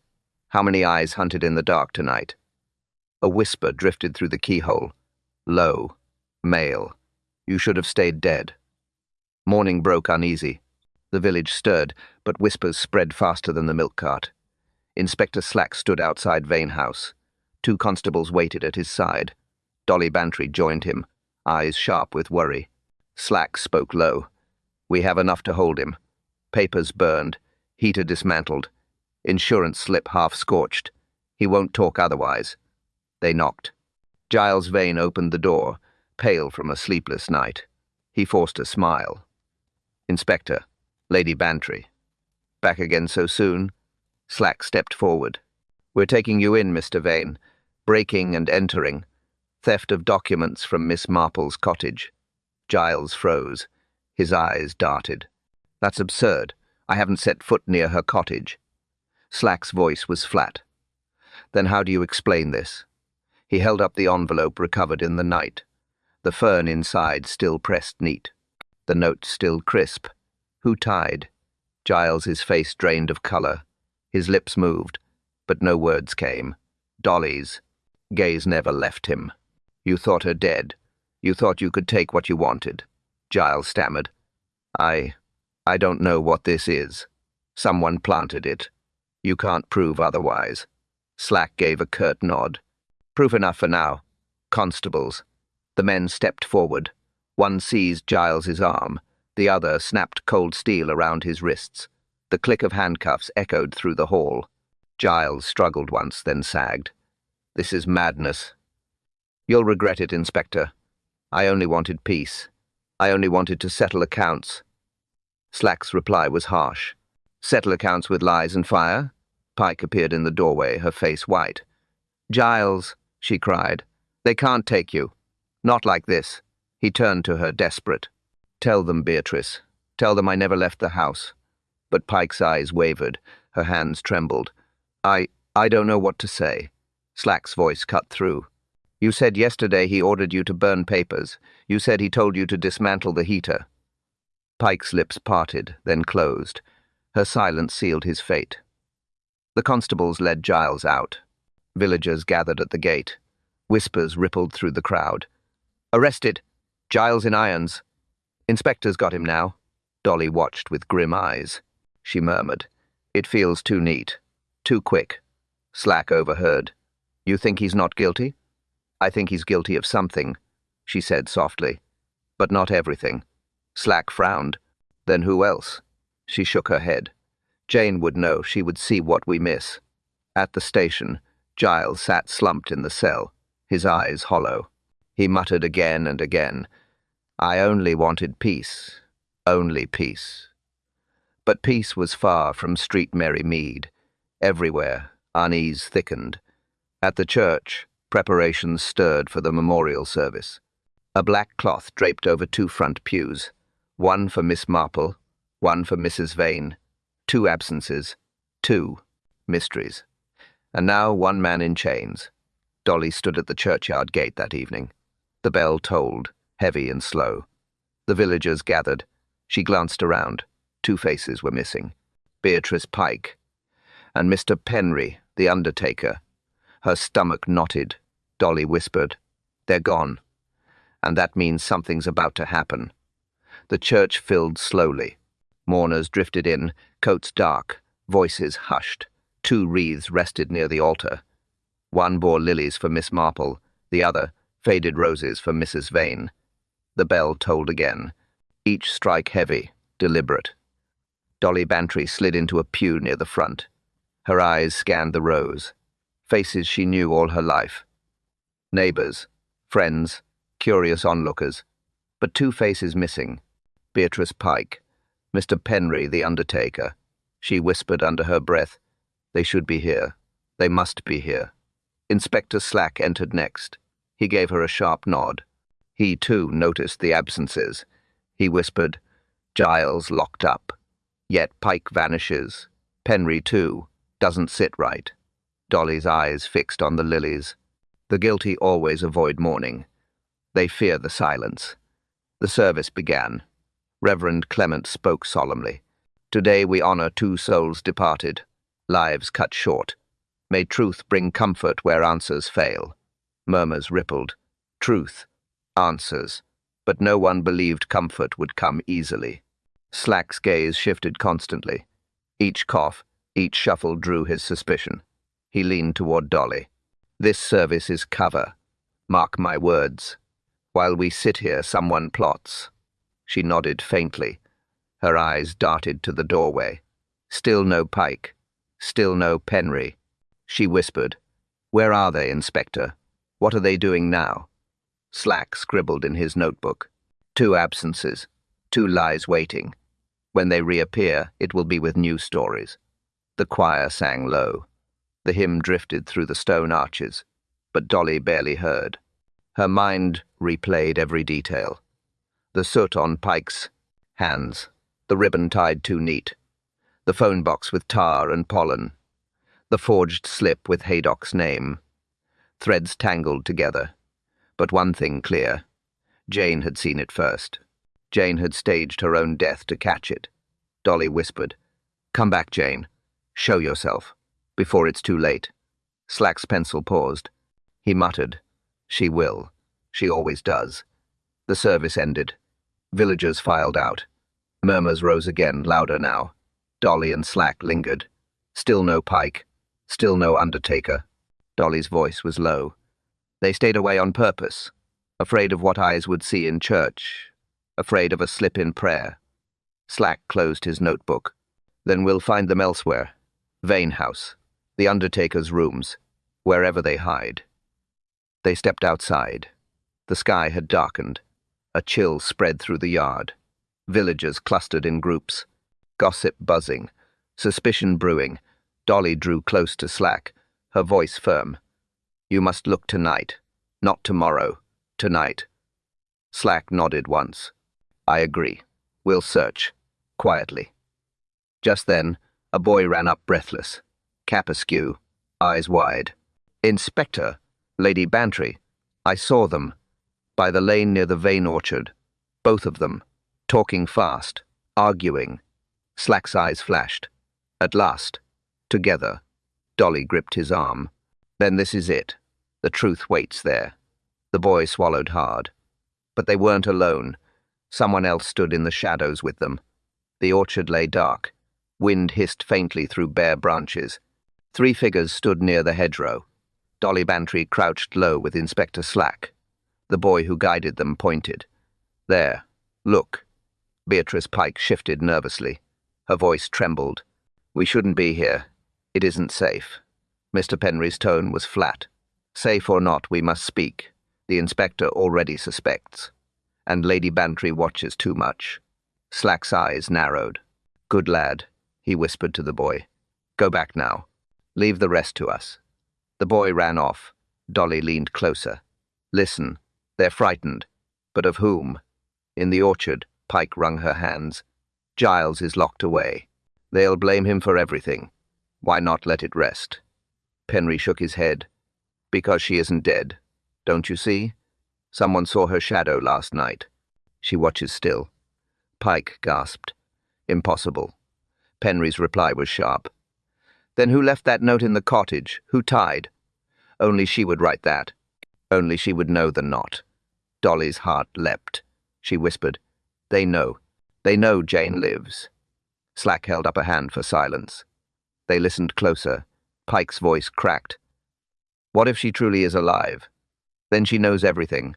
How many eyes hunted in the dark tonight? A whisper drifted through the keyhole. Low. Male. "You should have stayed dead." Morning broke uneasy. The village stirred, but whispers spread faster than the milk cart. Inspector Slack stood outside Vane House. 2 constables waited at his side. Dolly Bantry joined him, eyes sharp with worry. Slack spoke low. "We have enough to hold him. Papers burned, heater dismantled, insurance slip half-scorched. He won't talk otherwise." They knocked. Giles Vane opened the door, pale from a sleepless night. He forced a smile. "Inspector, Lady Bantry." "Back again so soon?" Slack stepped forward. "We're taking you in, Mr. Vane. Breaking and entering. Theft of documents from Miss Marple's cottage." Giles froze. His eyes darted. "That's absurd. I haven't set foot near her cottage." Slack's voice was flat. "Then how do you explain this?" He held up the envelope recovered in the night. The fern inside still pressed neat. The note still crisp. Who tied? Giles's face drained of colour. His lips moved, but no words came. Dolly's gaze never left him. "You thought her dead. You thought you could take what you wanted." Giles stammered. I don't know what this is. Someone planted it. You can't prove otherwise." Slack gave a curt nod. "Proof enough for now. Constables." The men stepped forward. One seized Giles's arm. The other snapped cold steel around his wrists. The click of handcuffs echoed through the hall. Giles struggled once, then sagged. "This is madness." "You'll regret it, Inspector. I only wanted peace. I only wanted to settle accounts." Slack's reply was harsh. "Settle accounts with lies and fire?" Pike appeared in the doorway, her face white. "Giles," she cried, "they can't take you. Not like this." He turned to her, desperate. "Tell them, Beatrice. Tell them I never left the house." But Pike's eyes wavered. Her hands trembled. I don't know what to say." Slack's voice cut through. "You said yesterday he ordered you to burn papers. You said he told you to dismantle the heater." Pike's lips parted, then closed. Her silence sealed his fate. The constables led Giles out. Villagers gathered at the gate. Whispers rippled through the crowd. "Arrested! Giles in irons. Inspector's got him now." Dolly watched with grim eyes. She murmured, "It feels too neat. Too quick." Slack overheard. "You think he's not guilty?" "I think he's guilty of something," she said softly. "But not everything." Slack frowned. "Then who else?" She shook her head. "Jane would know. She would see what we miss." At the station, Giles sat slumped in the cell, his eyes hollow. He muttered again and again, "I only wanted peace. Only peace." But peace was far from Street Mary Mead. Everywhere, unease thickened. At the church, preparations stirred for the memorial service. A black cloth draped over 2 front pews, one for Miss Marple, one for Mrs. Vane. 2 absences, 2 mysteries. And now 1 man in chains. Dolly stood at the churchyard gate that evening. The bell tolled, heavy and slow. The villagers gathered. She glanced around. 2 faces were missing. Beatrice Pike. And Mr. Penry, the undertaker. Her stomach knotted. Dolly whispered, "They're gone. And that means something's about to happen." The church filled slowly. Mourners drifted in, coats dark, voices hushed. 2 wreaths rested near the altar. One bore lilies for Miss Marple, the other faded roses for Mrs. Vane. The bell tolled again, each strike heavy, deliberate. Dolly Bantry slid into a pew near the front. Her eyes scanned the rows. Faces she knew all her life. Neighbours, Friends, curious onlookers, but two faces missing. Beatrice Pike, Mr. Penry, the undertaker. She whispered under her breath, "They should be here. They must be here." Inspector Slack entered next. He gave her a sharp nod. He, too, noticed the absences. He whispered, "Giles locked up. Yet Pike vanishes. Penry, too, doesn't sit right." Dolly's eyes fixed on the lilies. The guilty always avoid mourning. They fear the silence. The service began. Reverend Clement spoke solemnly. "Today we honor two souls departed, lives cut short. May truth bring comfort where answers fail." Murmurs rippled. Truth, answers. But no one believed comfort would come easily. Slack's gaze shifted constantly. Each cough, each shuffle drew his suspicion. He leaned toward Dolly. "This service is cover. Mark my words. While we sit here, someone plots." She nodded faintly. Her eyes darted to the doorway. Still no Pike. Still no Penry. She whispered, "Where are they, Inspector? What are they doing now?" Slack scribbled in his notebook. "Two absences. Two lies waiting. When they reappear, it will be with new stories." The choir sang low. The hymn drifted through the stone arches, but Dolly barely heard. Her mind replayed every detail. The soot on Pike's hands, the ribbon tied too neat, the phone box with tar and pollen, the forged slip with Haydock's name. Threads tangled together. But one thing clear. Jane had seen it first. Jane had staged her own death to catch it. Dolly whispered, "Come back, Jane. Show yourself. Before it's too late." Slack's pencil paused. He muttered, "She will. She always does." The service ended. Villagers filed out. Murmurs rose again, louder now. Dolly and Slack lingered. Still no Pike. Still no undertaker. Dolly's voice was low. "They stayed away on purpose, afraid of what eyes would see in church, afraid of a slip in prayer." Slack closed his notebook. "Then we'll find them elsewhere. Vane house, the undertaker's rooms, wherever they hide." They stepped outside. The sky had darkened. A chill spread through the yard. Villagers clustered in groups. Gossip buzzing. Suspicion brewing. Dolly drew close to Slack, her voice firm. "You must look tonight. Not tomorrow. Tonight." Slack nodded once. "I agree. We'll search. Quietly." Just then, a boy ran up breathless, cap askew, eyes wide. "Inspector, Lady Bantry, I saw them. By the lane near the Vane orchard. Both of them. Talking fast. Arguing." Slack's eyes flashed. At last. Together. Dolly gripped his arm. "Then this is it. The truth waits there." The boy swallowed hard. But they weren't alone. Someone else stood in the shadows with them. The orchard lay dark. Wind hissed faintly through bare branches. 3 figures stood near the hedgerow. Dolly Bantry crouched low with Inspector Slack. The boy who guided them pointed. "There. Look." Beatrice Pike shifted nervously. Her voice trembled. "We shouldn't be here. It isn't safe." Mr. Penry's tone was flat. "Safe or not, we must speak. The inspector already suspects. And Lady Bantry watches too much." Slack's eyes narrowed. "Good lad," he whispered to the boy. "Go back now. Leave the rest to us." The boy ran off. Dolly leaned closer. "Listen. They're frightened. But of whom?" In the orchard, Pike wrung her hands. "Giles is locked away. They'll blame him for everything. Why not let it rest?" Penry shook his head. "Because she isn't dead. Don't you see? Someone saw her shadow last night. She watches still." Pike gasped. "Impossible." Penry's reply was sharp. "Then who left that note in the cottage? Who tied?" "Only she would write that. Only she would know the knot." Dolly's heart leapt. She whispered, "They know. They know Jane lives." Slack held up a hand for silence. They listened closer. Pike's voice cracked. "What if she truly is alive? Then she knows everything.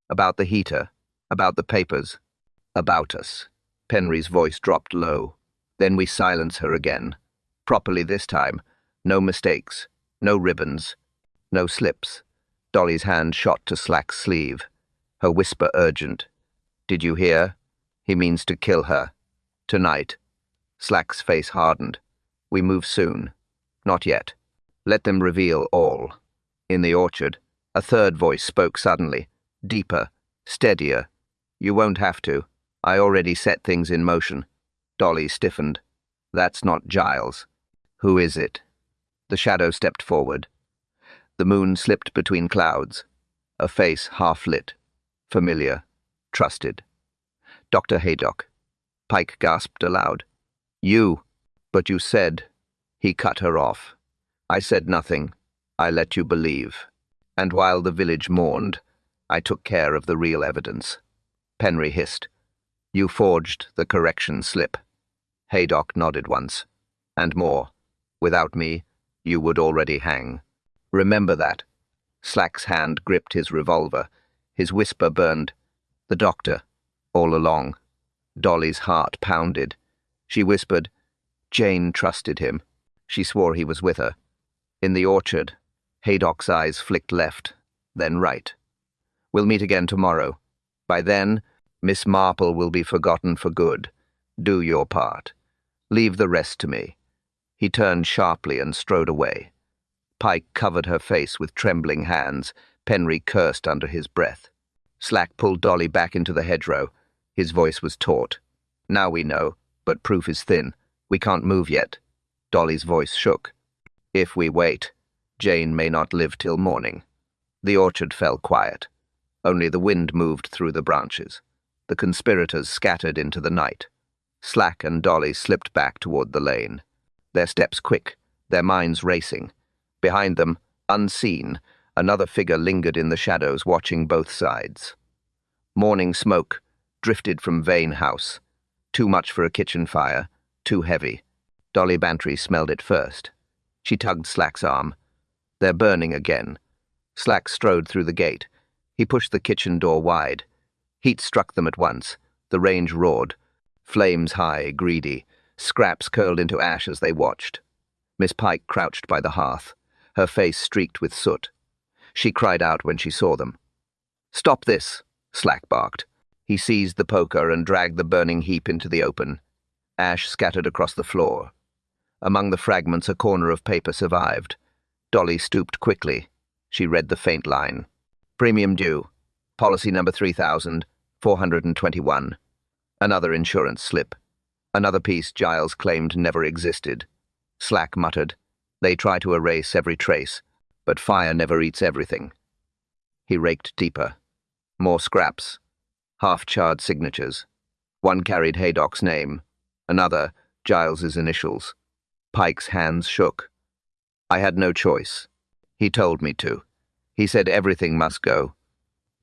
About the heater. About the papers. About us." Penry's voice dropped low. "Then we silence her again. Properly this time. No mistakes. No ribbons. No slips. Dolly's hand shot to Slack's sleeve, her whisper urgent. "Did you hear? He means to kill her. Tonight." Slack's face hardened. "We move soon." "Not yet. Let them reveal all." In the orchard, a third voice spoke suddenly, deeper, steadier. "You won't have to. I already set things in motion." Dolly stiffened. "That's not Giles." "Who is it?" The shadow stepped forward. The moon slipped between clouds, a face half-lit, familiar, trusted. "Dr. Haydock." Pike gasped aloud. "You, but you said—" He cut her off. "I said nothing. I let you believe. And while the village mourned, I took care of the real evidence." Penry hissed. "You forged the correction slip." Haydock nodded once. "And more. Without me, you would already hang. Remember that." Slack's hand gripped his revolver. His whisper burned. "The doctor, all along." Dolly's heart pounded. She whispered, "Jane trusted him." She swore he was with her. In the orchard, Haydock's eyes flicked left, then right. "We'll meet again tomorrow. By then, Miss Marple will be forgotten for good. Do your part. Leave the rest to me." He turned sharply and strode away. Pike covered her face with trembling hands. Penry cursed under his breath. Slack pulled Dolly back into the hedgerow. His voice was taut. "Now we know, but proof is thin. We can't move yet." Dolly's voice shook. "If we wait, Jane may not live till morning." The orchard fell quiet. Only the wind moved through the branches. The conspirators scattered into the night. Slack and Dolly slipped back toward the lane, their steps quick, their minds racing. Behind them, unseen, another figure lingered in the shadows, watching both sides. Morning smoke drifted from Vane house. Too much for a kitchen fire, too heavy. Dolly Bantry smelled it first. She tugged Slack's arm. "They're burning again." Slack strode through the gate. He pushed the kitchen door wide. Heat struck them at once. The range roared. Flames high, greedy. Scraps curled into ash as they watched. Miss Pike crouched by the hearth, her face streaked with soot. She cried out when she saw them. "Stop this!" Slack barked. He seized the poker and dragged the burning heap into the open. Ash scattered across the floor. Among the fragments, a corner of paper survived. Dolly stooped quickly. She read the faint line. "Premium due. Policy number 3421. Another insurance slip. Another piece Giles claimed never existed." Slack muttered, "They try to erase every trace, but fire never eats everything." He raked deeper. More scraps. Half-charred signatures. One carried Haydock's name. Another, Giles's initials. Pike's hands shook. "I had no choice. He told me to. He said everything must go."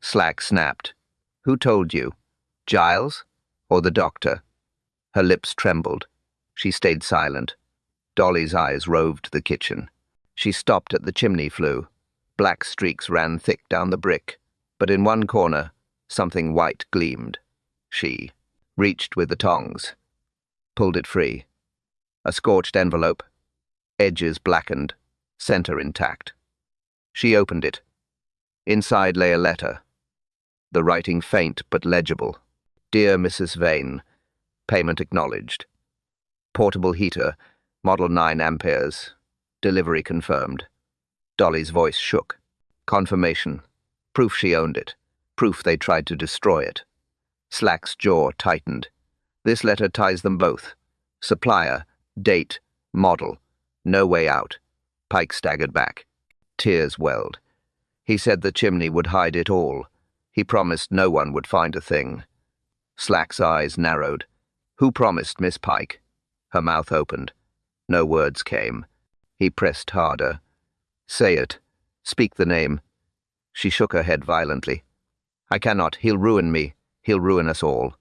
Slack snapped. "Who told you? Giles? Or the doctor?" Her lips trembled. She stayed silent. Dolly's eyes roved the kitchen. She stopped at the chimney flue. Black streaks ran thick down the brick, but in one corner, something white gleamed. She reached with the tongs, pulled it free. A scorched envelope, edges blackened, center intact. She opened it. Inside lay a letter, the writing faint but legible. "Dear Mrs. Vane, payment acknowledged. Portable heater, model 9 amperes. Delivery confirmed." Dolly's voice shook. Confirmation. Proof she owned it. Proof they tried to destroy it. Slack's jaw tightened. This letter ties them both. Supplier, date, model. No way out. Pike staggered back. Tears welled. He said the chimney would hide it all. He promised no one would find a thing. Slack's eyes narrowed. "Who promised, Miss Pike?" Her mouth opened. No words came. He pressed harder. "Say it. Speak the name." She shook her head violently. "I cannot. He'll ruin me. He'll ruin us all."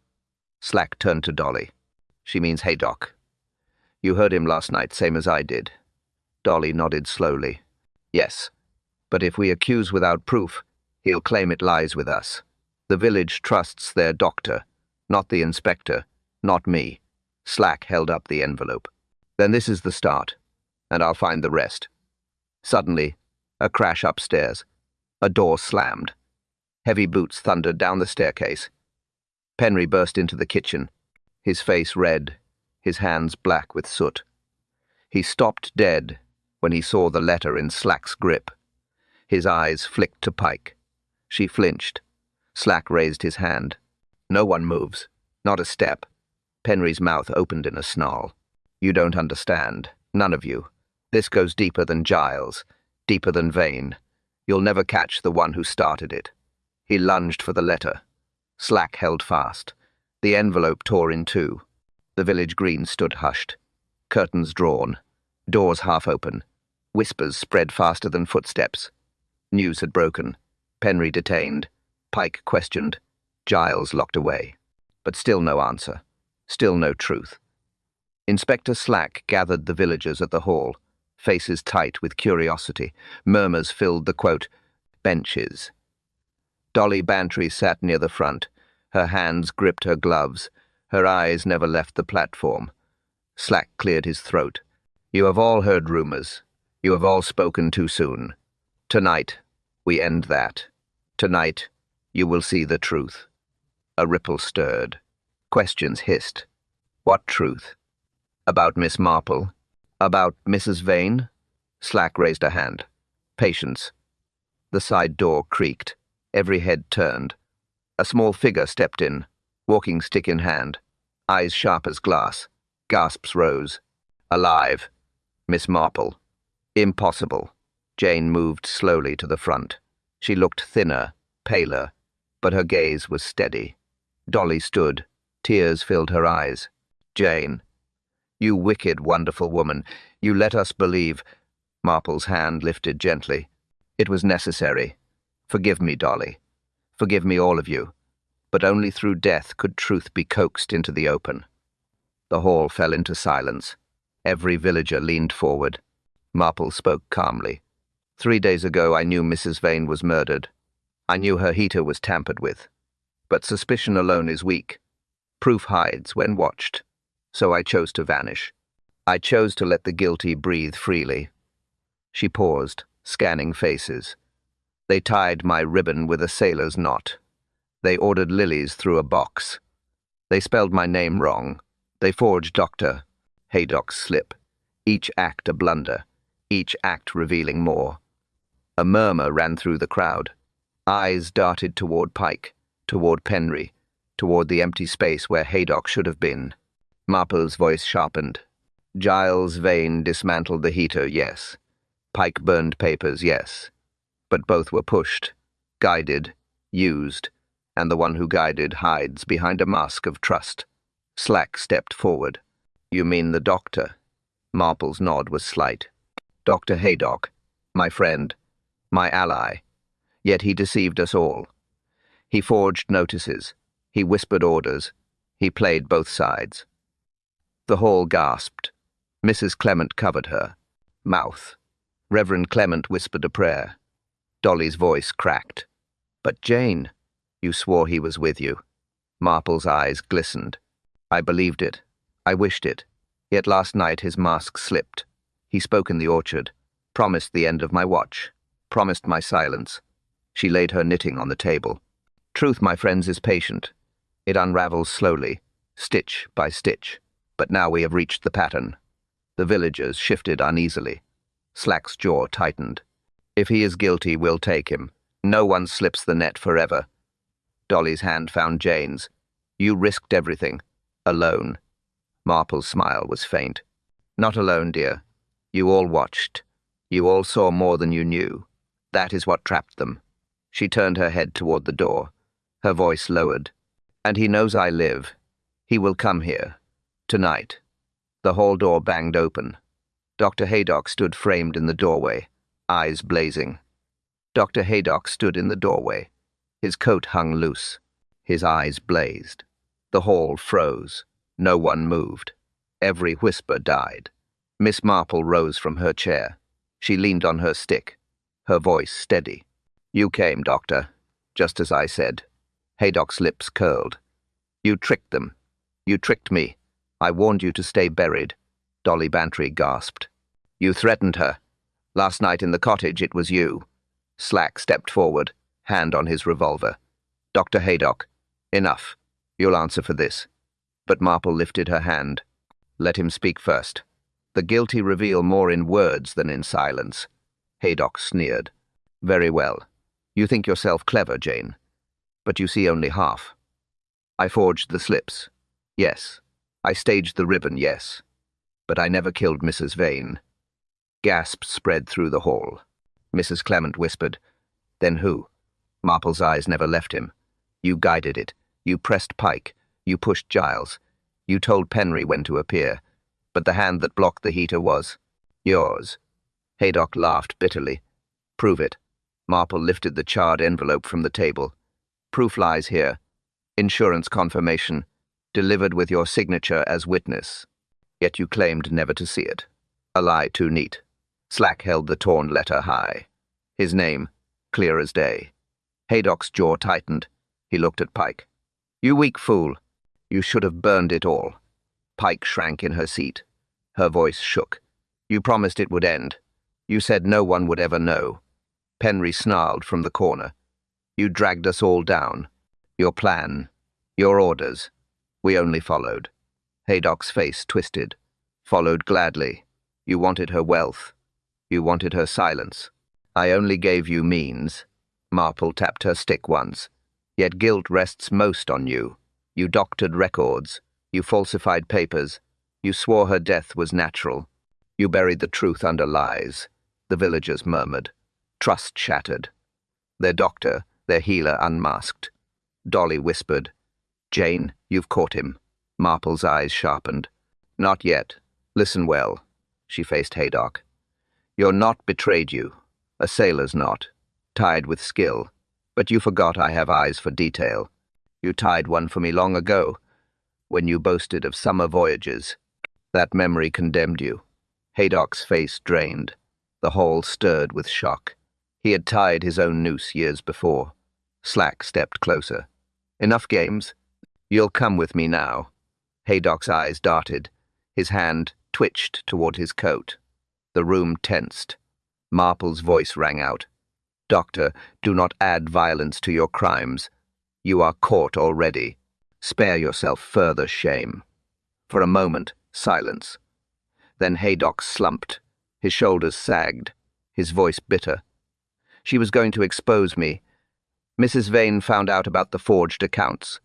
Slack turned to Dolly. "She means Haydock. You heard him last night, same as I did." Dolly nodded slowly. "Yes. But if we accuse without proof, he'll claim it lies with us. The village trusts their doctor, not the inspector, not me." Slack held up the envelope. "Then this is the start, and I'll find the rest." Suddenly, a crash upstairs. A door slammed. Heavy boots thundered down the staircase. Penry burst into the kitchen, his face red, his hands black with soot. He stopped dead when he saw the letter in Slack's grip. His eyes flicked to Pike. She flinched. Slack raised his hand. No one moves. Not a step. Penry's mouth opened in a snarl. You don't understand. None of you. This goes deeper than Giles, deeper than Vane. You'll never catch the one who started it. He lunged for the letter. Slack held fast. The envelope tore in two. The village green stood hushed. Curtains drawn. Doors half open. Whispers spread faster than footsteps. News had broken. Penry detained. Pike questioned. Giles locked away. But still no answer. Still no truth. Inspector Slack gathered the villagers at the hall, faces tight with curiosity. Murmurs filled the, quote, benches. Dolly Bantry sat near the front. Her hands gripped her gloves. Her eyes never left the platform. Slack cleared his throat. You have all heard rumors. You have all spoken too soon. Tonight, we end that. Tonight, you will see the truth. A ripple stirred. Questions hissed. What truth? About Miss Marple? About Mrs. Vane? Slack raised a hand. Patience. The side door creaked. Every head turned. A small figure stepped in, walking stick in hand, eyes sharp as glass. Gasps rose. Alive. Miss Marple. Impossible. Jane moved slowly to the front. She looked thinner, paler, but her gaze was steady. Dolly stood. Tears filled her eyes. Jane. You wicked, wonderful woman. You let us believe. Marple's hand lifted gently. It was necessary. Forgive me, Dolly. Forgive me, all of you. But only through death could truth be coaxed into the open. The hall fell into silence. Every villager leaned forward. Marple spoke calmly. 3 days ago I knew Mrs. Vane was murdered. I knew her heater was tampered with. But suspicion alone is weak. Proof hides when watched. So I chose to vanish. I chose to let the guilty breathe freely. She paused, scanning faces. They tied my ribbon with a sailor's knot. They ordered lilies through a box. They spelled my name wrong. They forged Dr. Haydock's slip. Each act a blunder. Each act revealing more. A murmur ran through the crowd. Eyes darted toward Pike, toward Penry, toward the empty space where Haydock should have been. Marple's voice sharpened. Giles Vane dismantled the heater, yes. Pike burned papers, yes. But both were pushed, guided, used, and the one who guided hides behind a mask of trust. Slack stepped forward. You mean the doctor? Marple's nod was slight. Dr. Haydock, my friend, my ally. Yet he deceived us all. He forged notices. He whispered orders. He played both sides. The hall gasped. Mrs. Clement covered her mouth. Reverend Clement whispered a prayer. Dolly's voice cracked. But Jane, you swore he was with you. Marple's eyes glistened. I believed it. I wished it. Yet last night his mask slipped. He spoke in the orchard, promised the end of my watch, promised my silence. She laid her knitting on the table. Truth, my friends, is patient. It unravels slowly, stitch by stitch. But now we have reached the pattern. The villagers shifted uneasily. Slack's jaw tightened. If he is guilty, we'll take him. No one slips the net forever. Dolly's hand found Jane's. You risked everything. Alone. Marple's smile was faint. Not alone, dear. You all watched. You all saw more than you knew. That is what trapped them. She turned her head toward the door. Her voice lowered. And he knows I live. He will come here. Tonight. The hall door banged open. Dr. Haydock stood framed in the doorway, eyes blazing. Dr. Haydock stood in the doorway. His coat hung loose. His eyes blazed. The hall froze. No one moved. Every whisper died. Miss Marple rose from her chair. She leaned on her stick, her voice steady. You came, Doctor, just as I said. Haydock's lips curled. You tricked them. You tricked me. I warned you to stay buried. Dolly Bantry gasped. You threatened her. Last night in the cottage it was you. Slack stepped forward, hand on his revolver. Dr. Haydock, enough. You'll answer for this. But Marple lifted her hand. Let him speak first. The guilty reveal more in words than in silence. Haydock sneered. Very well. You think yourself clever, Jane. But you see only half. I forged the slips. Yes. I staged the ribbon, yes. But I never killed Mrs. Vane. Gasps spread through the hall. Mrs. Clement whispered. Then who? Marple's eyes never left him. You guided it. You pressed Pike. You pushed Giles. You told Penry when to appear. But the hand that blocked the heater was yours. Haydock laughed bitterly. Prove it. Marple lifted the charred envelope from the table. Proof lies here. Insurance confirmation. Delivered with your signature as witness. Yet you claimed never to see it. A lie too neat. Slack held the torn letter high. His name, clear as day. Haydock's jaw tightened. He looked at Pike. You weak fool. You should have burned it all. Pike shrank in her seat. Her voice shook. You promised it would end. You said no one would ever know. Penry snarled from the corner. You dragged us all down. Your plan. Your orders. We only followed. Haydock's face twisted. Followed gladly. You wanted her wealth. You wanted her silence. I only gave you means. Marple tapped her stick once. Yet guilt rests most on you. You doctored records. You falsified papers. You swore her death was natural. You buried the truth under lies. The villagers murmured. Trust shattered. Their doctor, their healer unmasked. Dolly whispered. Jane, you've caught him. Marple's eyes sharpened. Not yet. Listen well. She faced Haydock. Your knot betrayed you. A sailor's knot. Tied with skill. But you forgot I have eyes for detail. You tied one for me long ago, when you boasted of summer voyages. That memory condemned you. Haydock's face drained. The hall stirred with shock. He had tied his own noose years before. Slack stepped closer. Enough games. You'll come with me now. Haydock's eyes darted. His hand twitched toward his coat. The room tensed. Marple's voice rang out. Doctor, do not add violence to your crimes. You are caught already. Spare yourself further shame. For a moment, silence. Then Haydock slumped. His shoulders sagged. His voice bitter. She was going to expose me. Mrs. Vane found out about the forged accounts.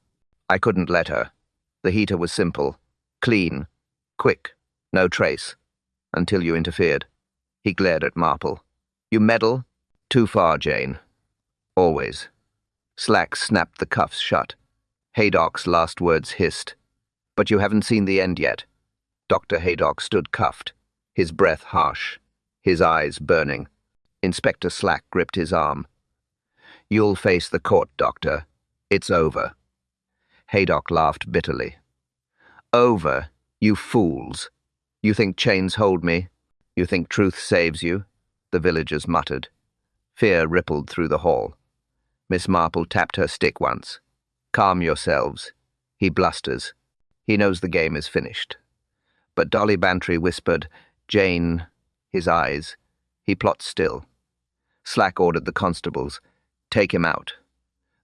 I couldn't let her. The heater was simple. Clean. Quick. No trace. Until you interfered. He glared at Marple. You meddle? Too far, Jane. Always. Slack snapped the cuffs shut. Haydock's last words hissed. But you haven't seen the end yet. Dr. Haydock stood cuffed, his breath harsh, his eyes burning. Inspector Slack gripped his arm. You'll face the court, Doctor. It's over. Haydock laughed bitterly. Over, you fools. You think chains hold me? You think truth saves you? The villagers muttered. Fear rippled through the hall. Miss Marple tapped her stick once. Calm yourselves. He blusters. He knows the game is finished. But Dolly Bantry whispered, Jane, his eyes. He plots still. Slack ordered the constables. Take him out.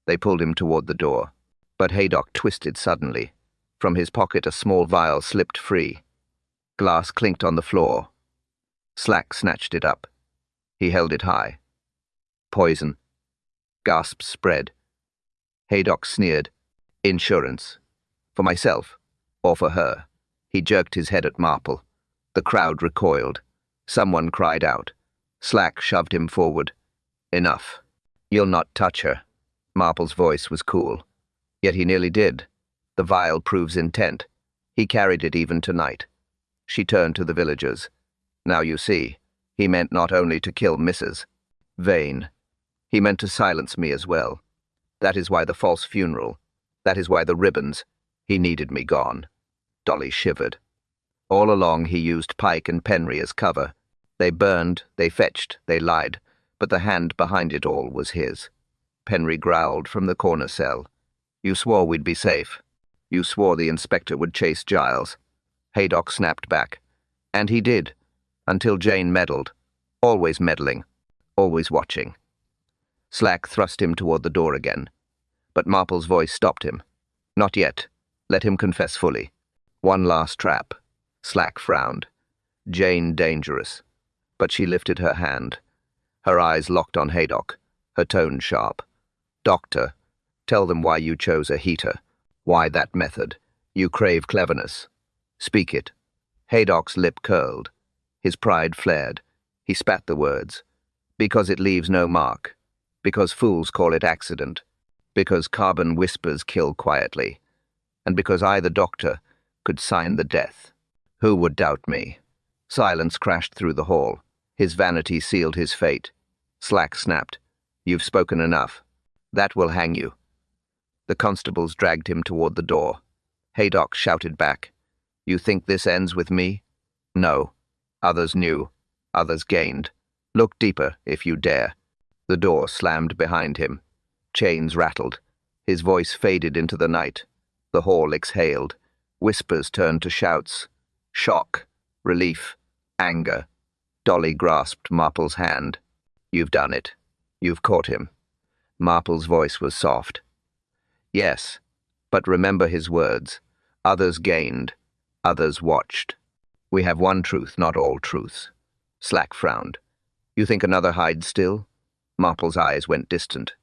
They pulled him toward the door. But Haydock twisted suddenly. From his pocket a small vial slipped free. Glass clinked on the floor. Slack snatched it up. He held it high. Poison. Gasps spread. Haydock sneered. Insurance. For myself, or for her. He jerked his head at Marple. The crowd recoiled. Someone cried out. Slack shoved him forward. Enough. You'll not touch her. Marple's voice was cool. Yet he nearly did. The vial proves intent. He carried it even tonight. She turned to the villagers. Now you see, he meant not only to kill Mrs. Vane. He meant to silence me as well. That is why the false funeral. That is why the ribbons. He needed me gone. Dolly shivered. All along he used Pike and Penry as cover. They burned, they fetched, they lied, but the hand behind it all was his. Penry growled from the corner cell. You swore we'd be safe. You swore the inspector would chase Giles. Haydock snapped back. And he did, until Jane meddled. Always meddling, always watching. Slack thrust him toward the door again, but Marple's voice stopped him. Not yet. Let him confess fully. One last trap. Slack frowned. Jane dangerous. But she lifted her hand. Her eyes locked on Haydock, her tone sharp. Doctor, tell them why you chose a heater. Why that method? You crave cleverness. Speak it. Haydock's lip curled. His pride flared. He spat the words. Because it leaves no mark. Because fools call it accident. Because carbon whispers kill quietly. And because I, the doctor, could sign the death. Who would doubt me? Silence crashed through the hall. His vanity sealed his fate. Slack snapped. You've spoken enough. That will hang you. The constables dragged him toward the door. Haydock shouted back. You think this ends with me? No. Others knew. Others gained. Look deeper, if you dare. The door slammed behind him. Chains rattled. His voice faded into the night. The hall exhaled. Whispers turned to shouts. Shock. Relief. Anger. Dolly grasped Marple's hand. You've done it. You've caught him. Marple's voice was soft. Yes, but remember his words. Others gained. Others watched. We have one truth, not all truths. Slack frowned. You think another hides still? Marple's eyes went distant.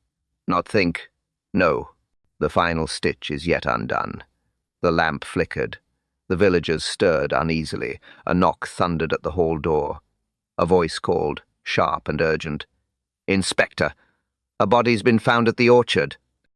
Not think. No. The final stitch is yet undone. The lamp flickered. The villagers stirred uneasily. A knock thundered at the hall door. A voice called, sharp and urgent. Inspector, a body's been found at the orchard.